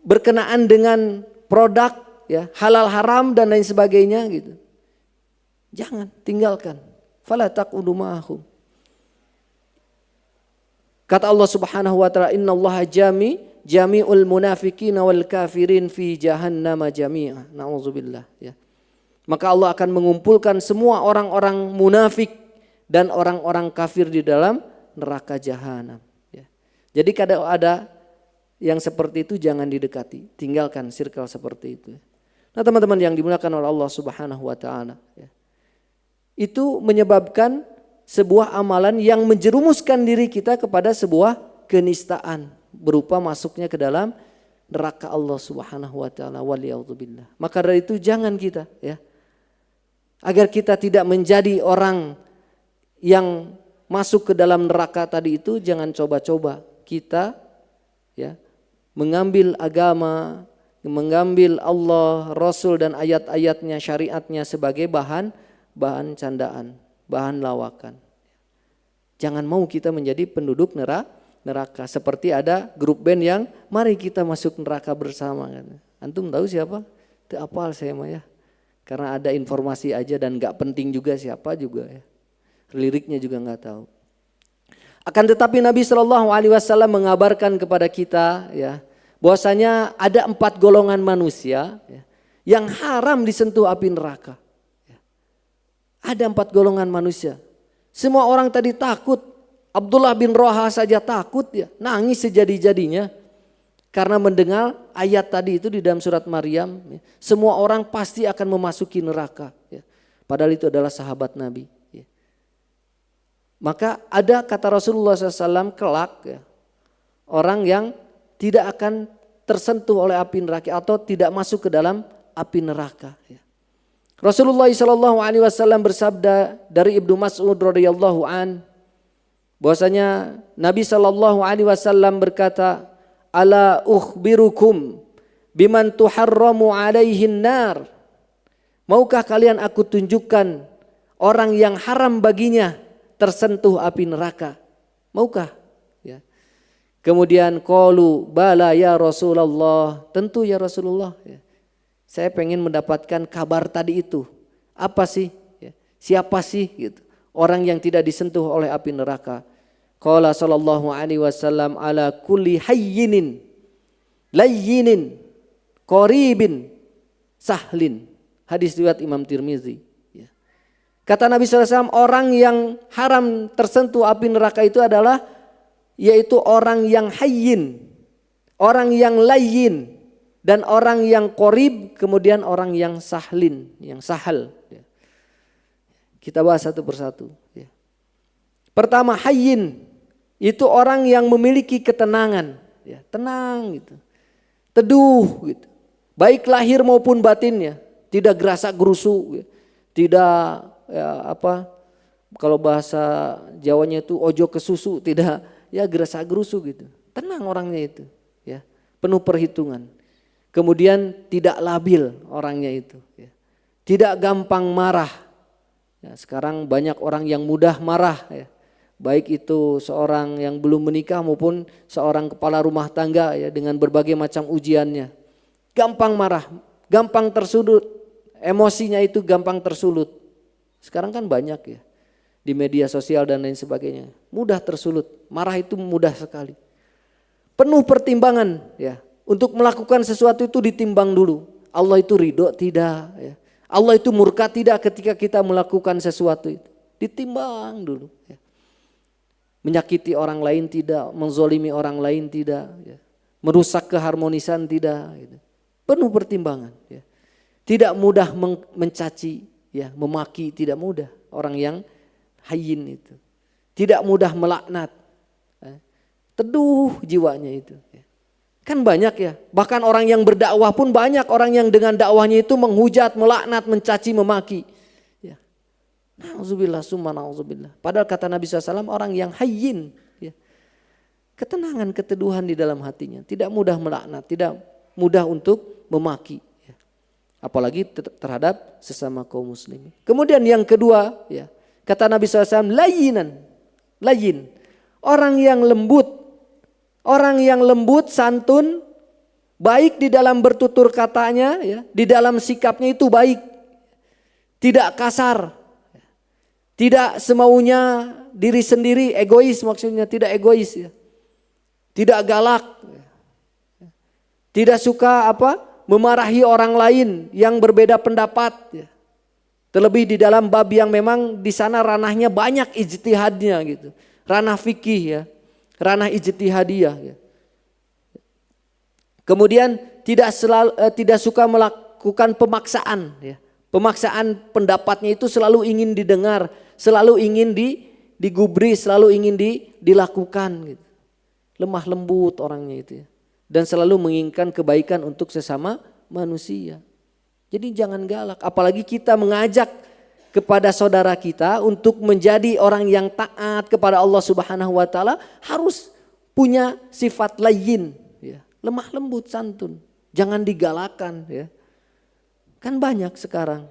berkenaan dengan produk ya, halal haram dan lain sebagainya gitu. Jangan, tinggalkan. Fala taqudu ma'ahum. Kata Allah Subhanahu wa taala, innallaha jami'ul munafiqina wal kafirin fi jahannam jami'a. Nauzubillah ya. Maka Allah akan mengumpulkan semua orang-orang munafik dan orang-orang kafir di dalam neraka jahanam ya. Jadi kalau ada yang seperti itu jangan didekati, tinggalkan circle seperti itu. Nah, teman-teman yang dimuliakan oleh Allah Subhanahu wa taala ya. Itu menyebabkan sebuah amalan yang menjerumuskan diri kita kepada sebuah kenistaan, berupa masuknya ke dalam neraka Allah Subhanahu wa taala, waliyadzubillah. Maka dari itu jangan kita ya, agar kita tidak menjadi orang yang masuk ke dalam neraka tadi itu, jangan coba-coba kita ya mengambil agama, mengambil Allah, Rasul dan ayat-ayatnya, syariatnya sebagai bahan candaan, bahan lawakan. Jangan mau kita menjadi penduduk neraka. Seperti ada grup band yang mari kita masuk neraka bersama kan. Antum tahu siapa? Itu apal saya mah ya. Karena ada informasi aja dan gak penting juga siapa juga ya. Liriknya juga gak tahu. Akan tetapi Nabi SAW mengabarkan kepada kita ya, bahwasanya ada 4 golongan manusia ya, yang haram disentuh api neraka. Ya. Ada 4 golongan manusia. Semua orang tadi takut. Abdullah bin Roha saja takut ya, nangis sejadi-jadinya. Karena mendengar ayat tadi itu di dalam surat Maryam, ya, semua orang pasti akan memasuki neraka. Ya. Padahal itu adalah sahabat Nabi. Ya. Maka ada kata Rasulullah SAW kelak, ya, orang yang tidak akan tersentuh oleh api neraka atau tidak masuk ke dalam api neraka. Ya. Rasulullah SAW bersabda dari Ibnu Mas'ud radhiyallahu an, bahwasanya Nabi SAW berkata, ala ukhbirukum biman tuharramu alaihin nar. Maukah kalian aku tunjukkan orang yang haram baginya tersentuh api neraka? Maukah? Ya. Kemudian qalu bala ya Rasulullah. Tentu ya Rasulullah. Ya. Saya pengen mendapatkan kabar tadi itu. Apa sih? Ya. Siapa sih? Gitu. Orang yang tidak disentuh oleh api neraka. Qala sallallahu alaihi wasallam ala kulli hayyinin layyinin qaribin sahlin. Hadis riwayat Imam Tirmizi. Ya. Kata Nabi SAW, orang yang haram tersentuh api neraka itu adalah yaitu orang yang hayyin, orang yang layyin, dan orang yang qarib, kemudian orang yang sahlin, yang sahal. Ya. Kita bahas satu persatu. Ya. Pertama hayyin, itu orang yang memiliki ketenangan, ya, tenang gitu, teduh gitu, baik lahir maupun batinnya, tidak gerasak gerusu, ya. Tidak ya, kalau bahasa Jawanya itu ojo ke susu, tidak ya gerasak gerusu gitu, tenang orangnya itu, ya, penuh perhitungan. Kemudian tidak labil orangnya itu, ya. Tidak gampang marah. Ya, sekarang banyak orang yang mudah marah, ya. Baik itu seorang yang belum menikah maupun seorang kepala rumah tangga ya, dengan berbagai macam ujiannya. Gampang marah, gampang tersulut, emosinya itu gampang tersulut. Sekarang kan banyak ya di media sosial dan lain sebagainya. Mudah tersulut, marah itu mudah sekali. Penuh pertimbangan ya. Untuk melakukan sesuatu itu ditimbang dulu. Allah itu ridho tidak ya. Allah itu murka tidak ketika kita melakukan sesuatu itu. Ditimbang dulu ya. Menyakiti orang lain tidak, menzolimi orang lain tidak, ya. Merusak keharmonisan tidak, gitu. Penuh pertimbangan. Ya. Tidak mudah mencaci, ya, memaki, tidak mudah orang yang hayyin itu. Tidak mudah melaknat, ya. Teduh jiwanya itu. Ya. Kan banyak ya, bahkan orang yang berdakwah pun banyak orang yang dengan dakwahnya itu menghujat, melaknat, mencaci, memaki. Na'udzubillah summa na'udzubillah. Padahal kata Nabi SAW orang yang hayyin, ya, ketenangan, keteduhan di dalam hatinya, tidak mudah melaknat, tidak mudah untuk memaki, ya. Apalagi terhadap sesama kaum muslimin. Kemudian yang kedua, ya, kata Nabi SAW layyinan, layyin, orang yang lembut, santun, baik di dalam bertutur katanya, ya, di dalam sikapnya itu baik, tidak kasar. Tidak semaunya diri sendiri, egois maksudnya, tidak egois ya. Tidak galak. Tidak suka memarahi orang lain yang berbeda pendapat ya. Terlebih di dalam bab yang memang di sana ranahnya banyak ijtihadnya gitu. Ranah fikih ya, ranah ijtihadiyah ya. Kemudian tidak suka melakukan pemaksaan ya. Pemaksaan pendapatnya itu selalu ingin didengar, selalu ingin digubris, selalu ingin dilakukan gitu. Lemah lembut orangnya itu ya. Dan selalu menginginkan kebaikan untuk sesama manusia. Jadi jangan galak, apalagi kita mengajak kepada saudara kita untuk menjadi orang yang taat kepada Allah Subhanahu wa taala, harus punya sifat layyin ya. Lemah lembut, santun. Jangan digalakan ya. Kan banyak sekarang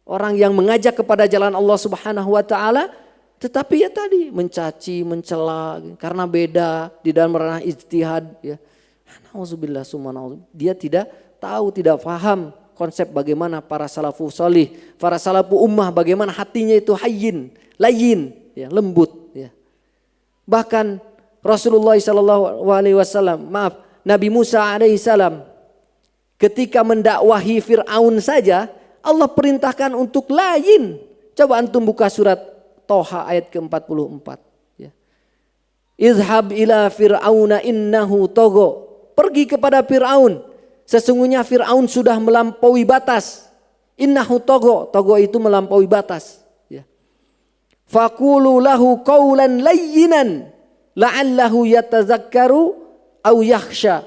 orang yang mengajak kepada jalan Allah Subhanahu wa taala Tetapi ya tadi mencaci, mencela karena beda di dalam ranah ijtihad ya. Nauzubillah summa nauzubillah. Dia tidak tahu, tidak paham konsep bagaimana para salafus salih, para salafus ummah bagaimana hatinya itu hayyin, layyin, ya, lembut ya. Bahkan Rasulullah SAW, Nabi Musa alaihissalam ketika mendakwahi Fir'aun saja Allah perintahkan untuk layyin. Coba antum buka surat Toha ayat ke-44 ya. Izhab ila fir'auna innahu tagha. Pergi kepada Fir'aun. Sesungguhnya Fir'aun sudah melampaui batas. Innahu tagha. Tagha itu melampaui batas ya. Faqulu lahu qawlan layyinan la'allahu yatazakkaru aw yakhsha.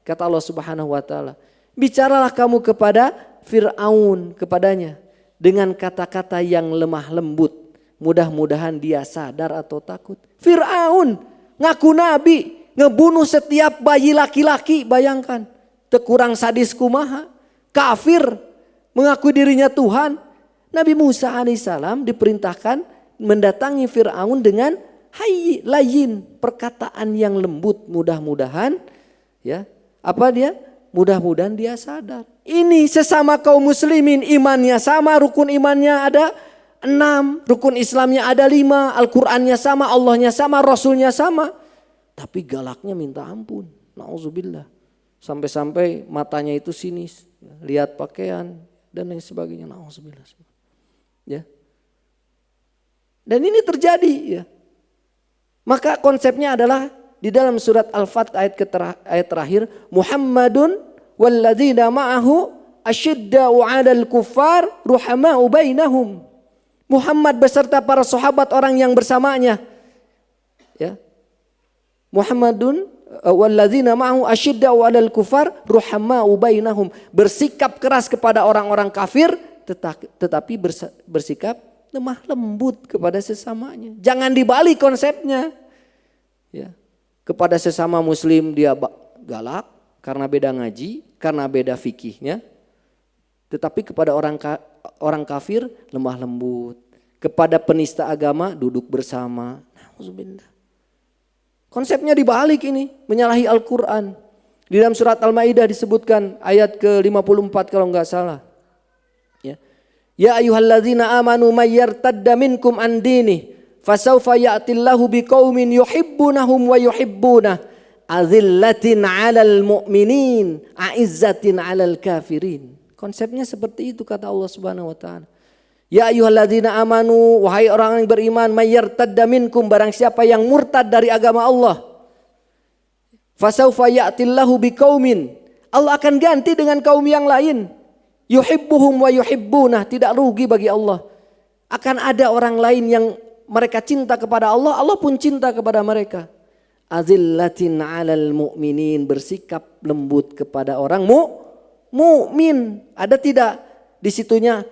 Kata Allah Subhanahu wa taala, bicaralah kamu kepada Fir'aun, kepadanya dengan kata-kata yang lemah lembut. Mudah-mudahan dia sadar atau takut. Fir'aun ngaku nabi, ngebunuh setiap bayi laki-laki, bayangkan. Tekurang sadis kumaha, kafir, mengaku dirinya Tuhan. Nabi Musa alaihissalam diperintahkan mendatangi Fir'aun dengan hayy, layyin, perkataan yang lembut. Mudah-mudahan ya, apa dia? Mudah-mudahan dia sadar. Ini sesama kaum muslimin, imannya sama, rukun imannya ada 6, rukun Islamnya ada 5, Al-Qurannya sama, Allahnya sama, Rasulnya sama. Tapi galaknya minta ampun. Nauzubillah. Sampai-sampai matanya itu sinis. Lihat pakaian dan lain sebagainya. Nauzubillah. Ya. Dan ini terjadi ya. Maka konsepnya adalah di dalam surat Al-Fat ayat terakhir. Muhammadun walladzina ma'ahu asyidda'u 'alal kuffar ruhama'u bainahum. Muhammad beserta para sahabat orang yang bersamanya. Ya. Muhammadun walladzina ma'ahu asyidda'u 'alal kuffar ruhama'u bainahum. Bersikap keras kepada orang-orang kafir tetapi bersikap lemah lembut kepada sesamanya. Jangan dibalik konsepnya. Ya. Kepada sesama muslim dia galak karena beda ngaji, karena beda fikihnya. Tetapi kepada orang kafir lemah lembut. Kepada penista agama duduk bersama. Konsepnya dibalik ini, menyalahi Al-Quran. Di dalam surat Al-Maidah disebutkan ayat ke-54 kalau enggak salah. Ya, ya ayyuhalladzina amanu may yartadda minkum an dinih fasawfa ya'tillahu biqaumin yuhibbunahum wa yuhibbunah azillatin 'alal mu'minin a'izzatin 'alal kafirin. Konsepnya seperti itu kata Allah Subhanahu wa taala. Ya ayyuhalladzina amanu, wahai orang yang beriman, may yartadda minkum, barang siapa yang murtad dari agama Allah. Fasawfa ya'tillahu biqaumin, Allah akan ganti dengan kaum yang lain. Yuhibbuhum wa yuhibbunah, tidak rugi bagi Allah. Akan ada orang lain yang mereka cinta kepada Allah, Allah pun cinta kepada mereka. Azillatin 'alal mu'minin, bersikap lembut kepada orang mukmin. Ada tidak di situnya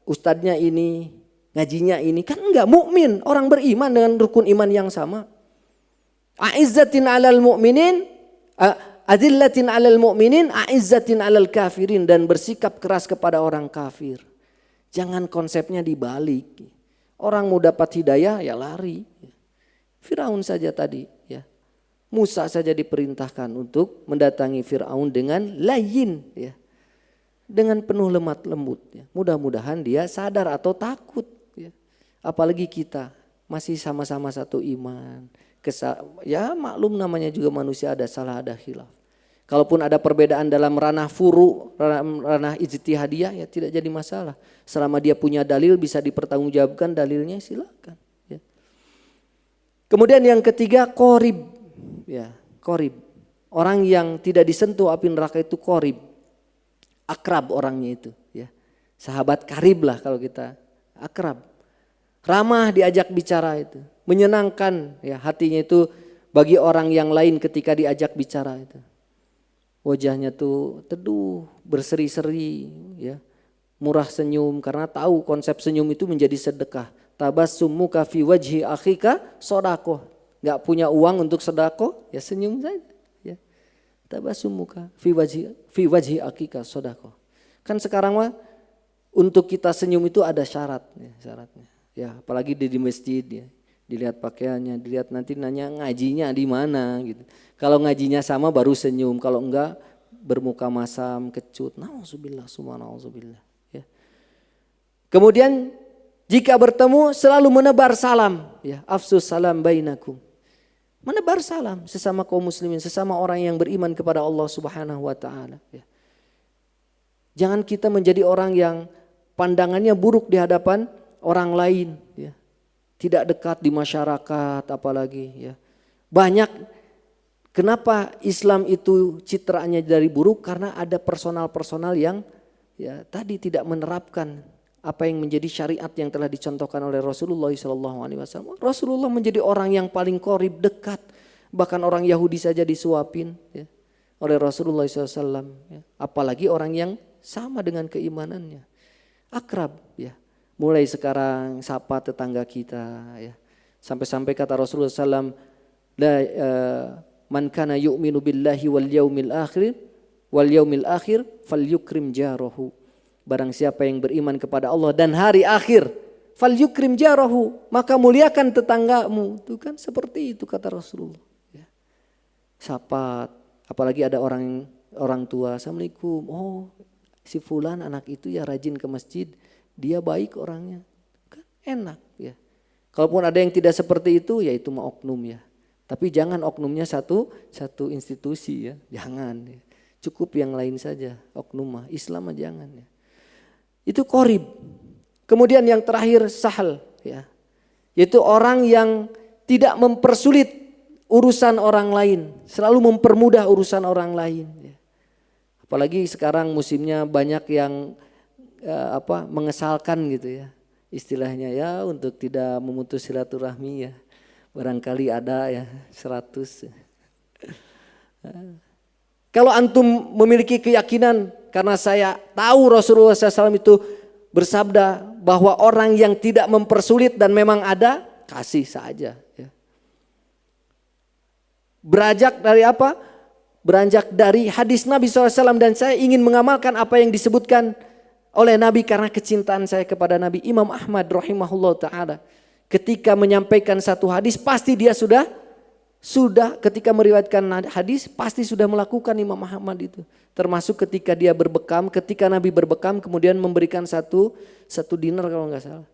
ustadznya ini, ngajinya ini? Kan enggak, mukmin, orang beriman dengan rukun iman yang sama. A'izzatin 'alal mu'minin, azillatin 'alal mu'minin, a'izzatin 'alal kafirin, dan bersikap keras kepada orang kafir. Jangan konsepnya dibalik. Orang mau dapat hidayah ya lari. Firaun saja tadi ya. Musa saja diperintahkan untuk mendatangi Firaun dengan layyin ya. Dengan penuh lemah lembut ya. Mudah-mudahan dia sadar atau takut ya. Apalagi kita masih sama-sama satu iman. Ya maklum, namanya juga manusia, ada salah ada khilaf. Kalaupun ada perbedaan dalam ranah furu, ranah ijtihadiyah ya tidak jadi masalah. Selama dia punya dalil bisa dipertanggungjawabkan dalilnya, silakan. Ya. Kemudian yang ketiga qorib, ya qorib. Orang yang tidak disentuh api neraka itu qorib, akrab orangnya itu. Ya. Sahabat karib lah kalau kita, akrab. Ramah diajak bicara itu, menyenangkan ya hatinya itu bagi orang yang lain ketika diajak bicara itu. Wajahnya tuh teduh, berseri-seri, ya, murah senyum karena tahu konsep senyum itu menjadi sedekah. Tabassumuka fi wajhi akhika sodako. Gak punya uang untuk sedekah, ya senyum saja. Ya. Tabassumuka fi wajhi akhika sodako. Kan sekarang mah untuk kita senyum itu ada syarat, ya, syaratnya. Ya, apalagi di masjid ya. Dilihat pakaiannya, dilihat nanti nanya ngajinya di mana gitu. Kalau ngajinya sama baru senyum, kalau enggak bermuka masam, kecut. Nauzubillah, subhanallah. Ya. Kemudian jika bertemu selalu menebar salam, ya, afsus salam bainakum. Menebar salam sesama kaum muslimin, sesama orang yang beriman kepada Allah Subhanahu wa taala, ya. Jangan kita menjadi orang yang pandangannya buruk di hadapan orang lain, ya. Tidak dekat di masyarakat apalagi, ya. Banyak kenapa Islam itu citranya dari buruk, karena ada personal-personal yang ya tadi tidak menerapkan apa yang menjadi syariat yang telah dicontohkan oleh Rasulullah SAW. Rasulullah menjadi orang yang paling qorib, dekat. Bahkan orang Yahudi saja disuapin, ya, oleh Rasulullah SAW. Ya. Apalagi orang yang sama dengan keimanannya. Akrab, ya. Mulai sekarang sapa tetangga kita, ya. Sampai-sampai kata Rasulullah SAW, man kana yu'minu billahi wal yaumil akhir falyukrim jarahu. Barang siapa yang beriman kepada Allah dan hari akhir, falyukrim jarahu, maka muliakan tetanggamu. Itu kan seperti itu kata Rasulullah, ya. Sapa, apalagi ada orang tua, assalamualaikum. Oh, si fulan anak itu ya rajin ke masjid, dia baik orangnya, kan enak, ya. Kalaupun ada yang tidak seperti itu, ya itu mah oknum, ya. Tapi jangan oknumnya satu institusi, ya, jangan. Ya. Cukup yang lain saja, oknum mah, Islam mah jangan, ya. Itu qorib. Kemudian yang terakhir sahal, ya, yaitu orang yang tidak mempersulit urusan orang lain, selalu mempermudah urusan orang lain, ya. Apalagi sekarang musimnya banyak yang mengesalkan gitu, ya, istilahnya, ya, untuk tidak memutus silaturahmi, ya. Barangkali ada ya 100. Kalau antum memiliki keyakinan, karena saya tahu Rasulullah SAW itu bersabda bahwa orang yang tidak mempersulit dan memang ada, kasih saja, ya. Beranjak dari apa? Beranjak dari hadis Nabi SAW, dan saya ingin mengamalkan apa yang disebutkan oleh Nabi karena kecintaan saya kepada Nabi. Imam Ahmad rahimahullah ta'ala ketika menyampaikan satu hadis, pasti dia sudah ketika meriwayatkan hadis pasti sudah melakukan Imam Ahmad itu. Termasuk ketika dia berbekam, ketika Nabi berbekam kemudian memberikan satu dinar kalau nggak salah.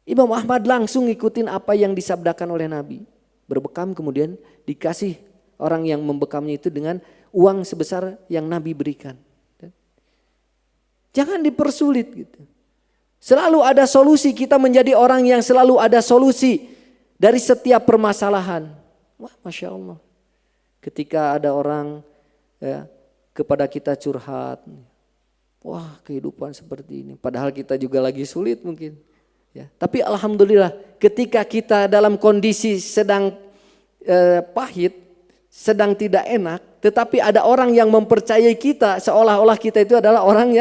Imam Ahmad langsung ngikutin apa yang disabdakan oleh Nabi. Berbekam kemudian dikasih orang yang membekamnya itu dengan uang sebesar yang Nabi berikan. Jangan dipersulit gitu. Selalu ada solusi, kita menjadi orang yang selalu ada solusi dari setiap permasalahan. Wah, Masya Allah. Ketika ada orang, ya, kepada kita curhat, wah kehidupan seperti ini. Padahal kita juga lagi sulit mungkin. Ya. Tapi alhamdulillah ketika kita dalam kondisi sedang pahit, sedang tidak enak, tetapi ada orang yang mempercayai kita seolah-olah kita itu adalah orang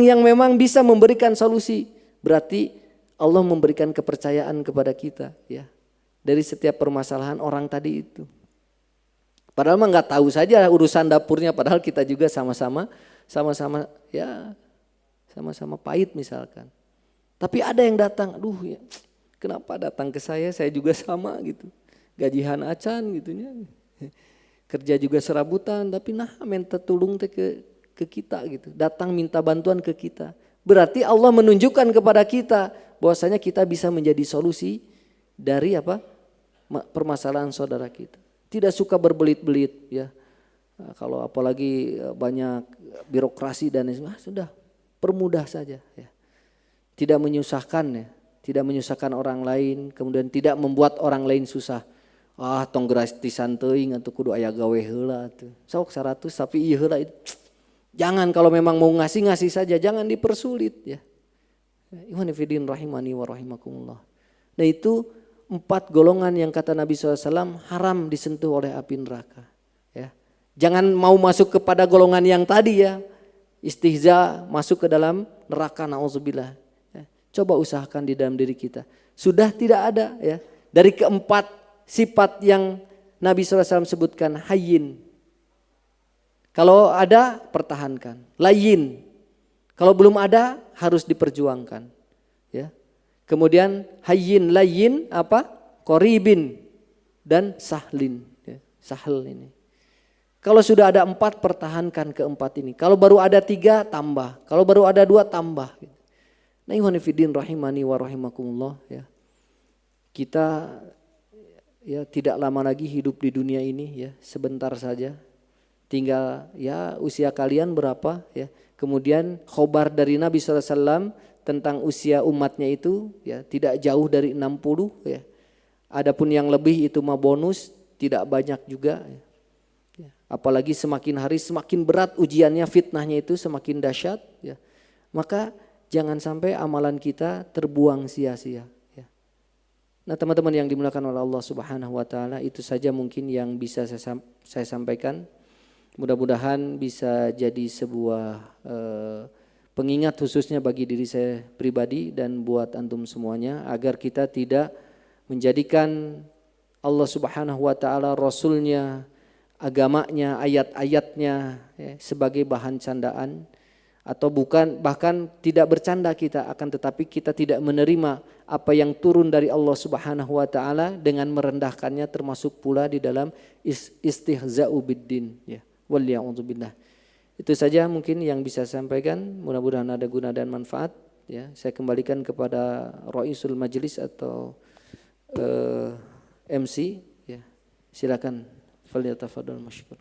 yang memang bisa memberikan solusi. Berarti Allah memberikan kepercayaan kepada kita, ya, dari setiap permasalahan orang tadi itu. Padahal mah nggak tahu saja urusan dapurnya, padahal kita juga sama-sama pahit misalkan. Tapi ada yang datang, aduh ya, kenapa datang ke saya juga sama gitu. Gajihan acan gitunya. Kerja juga serabutan, tapi nah minta tulung ke kita gitu. Datang minta bantuan ke kita. Berarti Allah menunjukkan kepada kita bahwasanya kita bisa menjadi solusi dari apa? Permasalahan saudara kita. Tidak suka berbelit-belit, ya. Nah, kalau apalagi banyak birokrasi dan sudah permudah saja, ya. Tidak menyusahkan, ya. Tidak menyusahkan orang lain, kemudian tidak membuat orang lain susah. Ah, tong gratisan teuing atuh kudu aya gawe heula atuh. Sok 100 tapi ieu heula itu. Jangan, kalau memang mau ngasih saja, jangan dipersulit, ya. Ikhwan fillah rahimani wa rahimakumullah. Nah itu 4 golongan yang kata Nabi SAW haram disentuh oleh api neraka, ya. Jangan mau masuk kepada golongan yang tadi, ya. Istihza, masuk ke dalam neraka, na'udzubillah. Ya. Coba usahakan di dalam diri kita. Sudah tidak ada, ya. Dari keempat sifat yang Nabi SAW sebutkan, hayyin. Kalau ada pertahankan, layin. Kalau belum ada harus diperjuangkan, ya. Kemudian hayyin, layyin, apa? Qoribin dan sahlin. Ya, sahl ini. Kalau sudah ada 4, pertahankan keempat ini. Kalau baru ada 3, tambah. Kalau baru ada 2, tambah. Nah, ikhwan fillah rahimani wa rahimakumullah, ya. Kita ya tidak lama lagi hidup di dunia ini, ya, sebentar saja. Tinggal ya usia kalian berapa, ya. Kemudian khobar dari Nabi SAW tentang usia umatnya itu, ya, tidak jauh dari 60, ya. Adapun yang lebih itu mah bonus, tidak banyak juga, ya. Apalagi semakin hari semakin berat ujiannya, fitnahnya itu semakin dahsyat, ya. Maka jangan sampai amalan kita terbuang sia-sia, ya. Nah, teman-teman yang dimuliakan oleh Allah Subhanahu wa taala, itu saja mungkin yang bisa saya sampaikan. Mudah-mudahan bisa jadi sebuah pengingat khususnya bagi diri saya pribadi dan buat antum semuanya, agar kita tidak menjadikan Allah Subhanahu wa taala, Rasulnya, agamanya, ayat-ayatnya, ya, sebagai bahan candaan, atau bahkan tidak bercanda kita, akan tetapi kita tidak menerima apa yang turun dari Allah Subhanahu wa taala dengan merendahkannya, termasuk pula di dalam istihza'u biddin, ya. Waliya'udzubillah. Itu saja mungkin yang bisa saya sampaikan, mudah-mudahan ada guna dan manfaat, ya. Saya kembalikan kepada Raisul Majlis atau MC, ya. Silakan. Falyatafadhal masykur.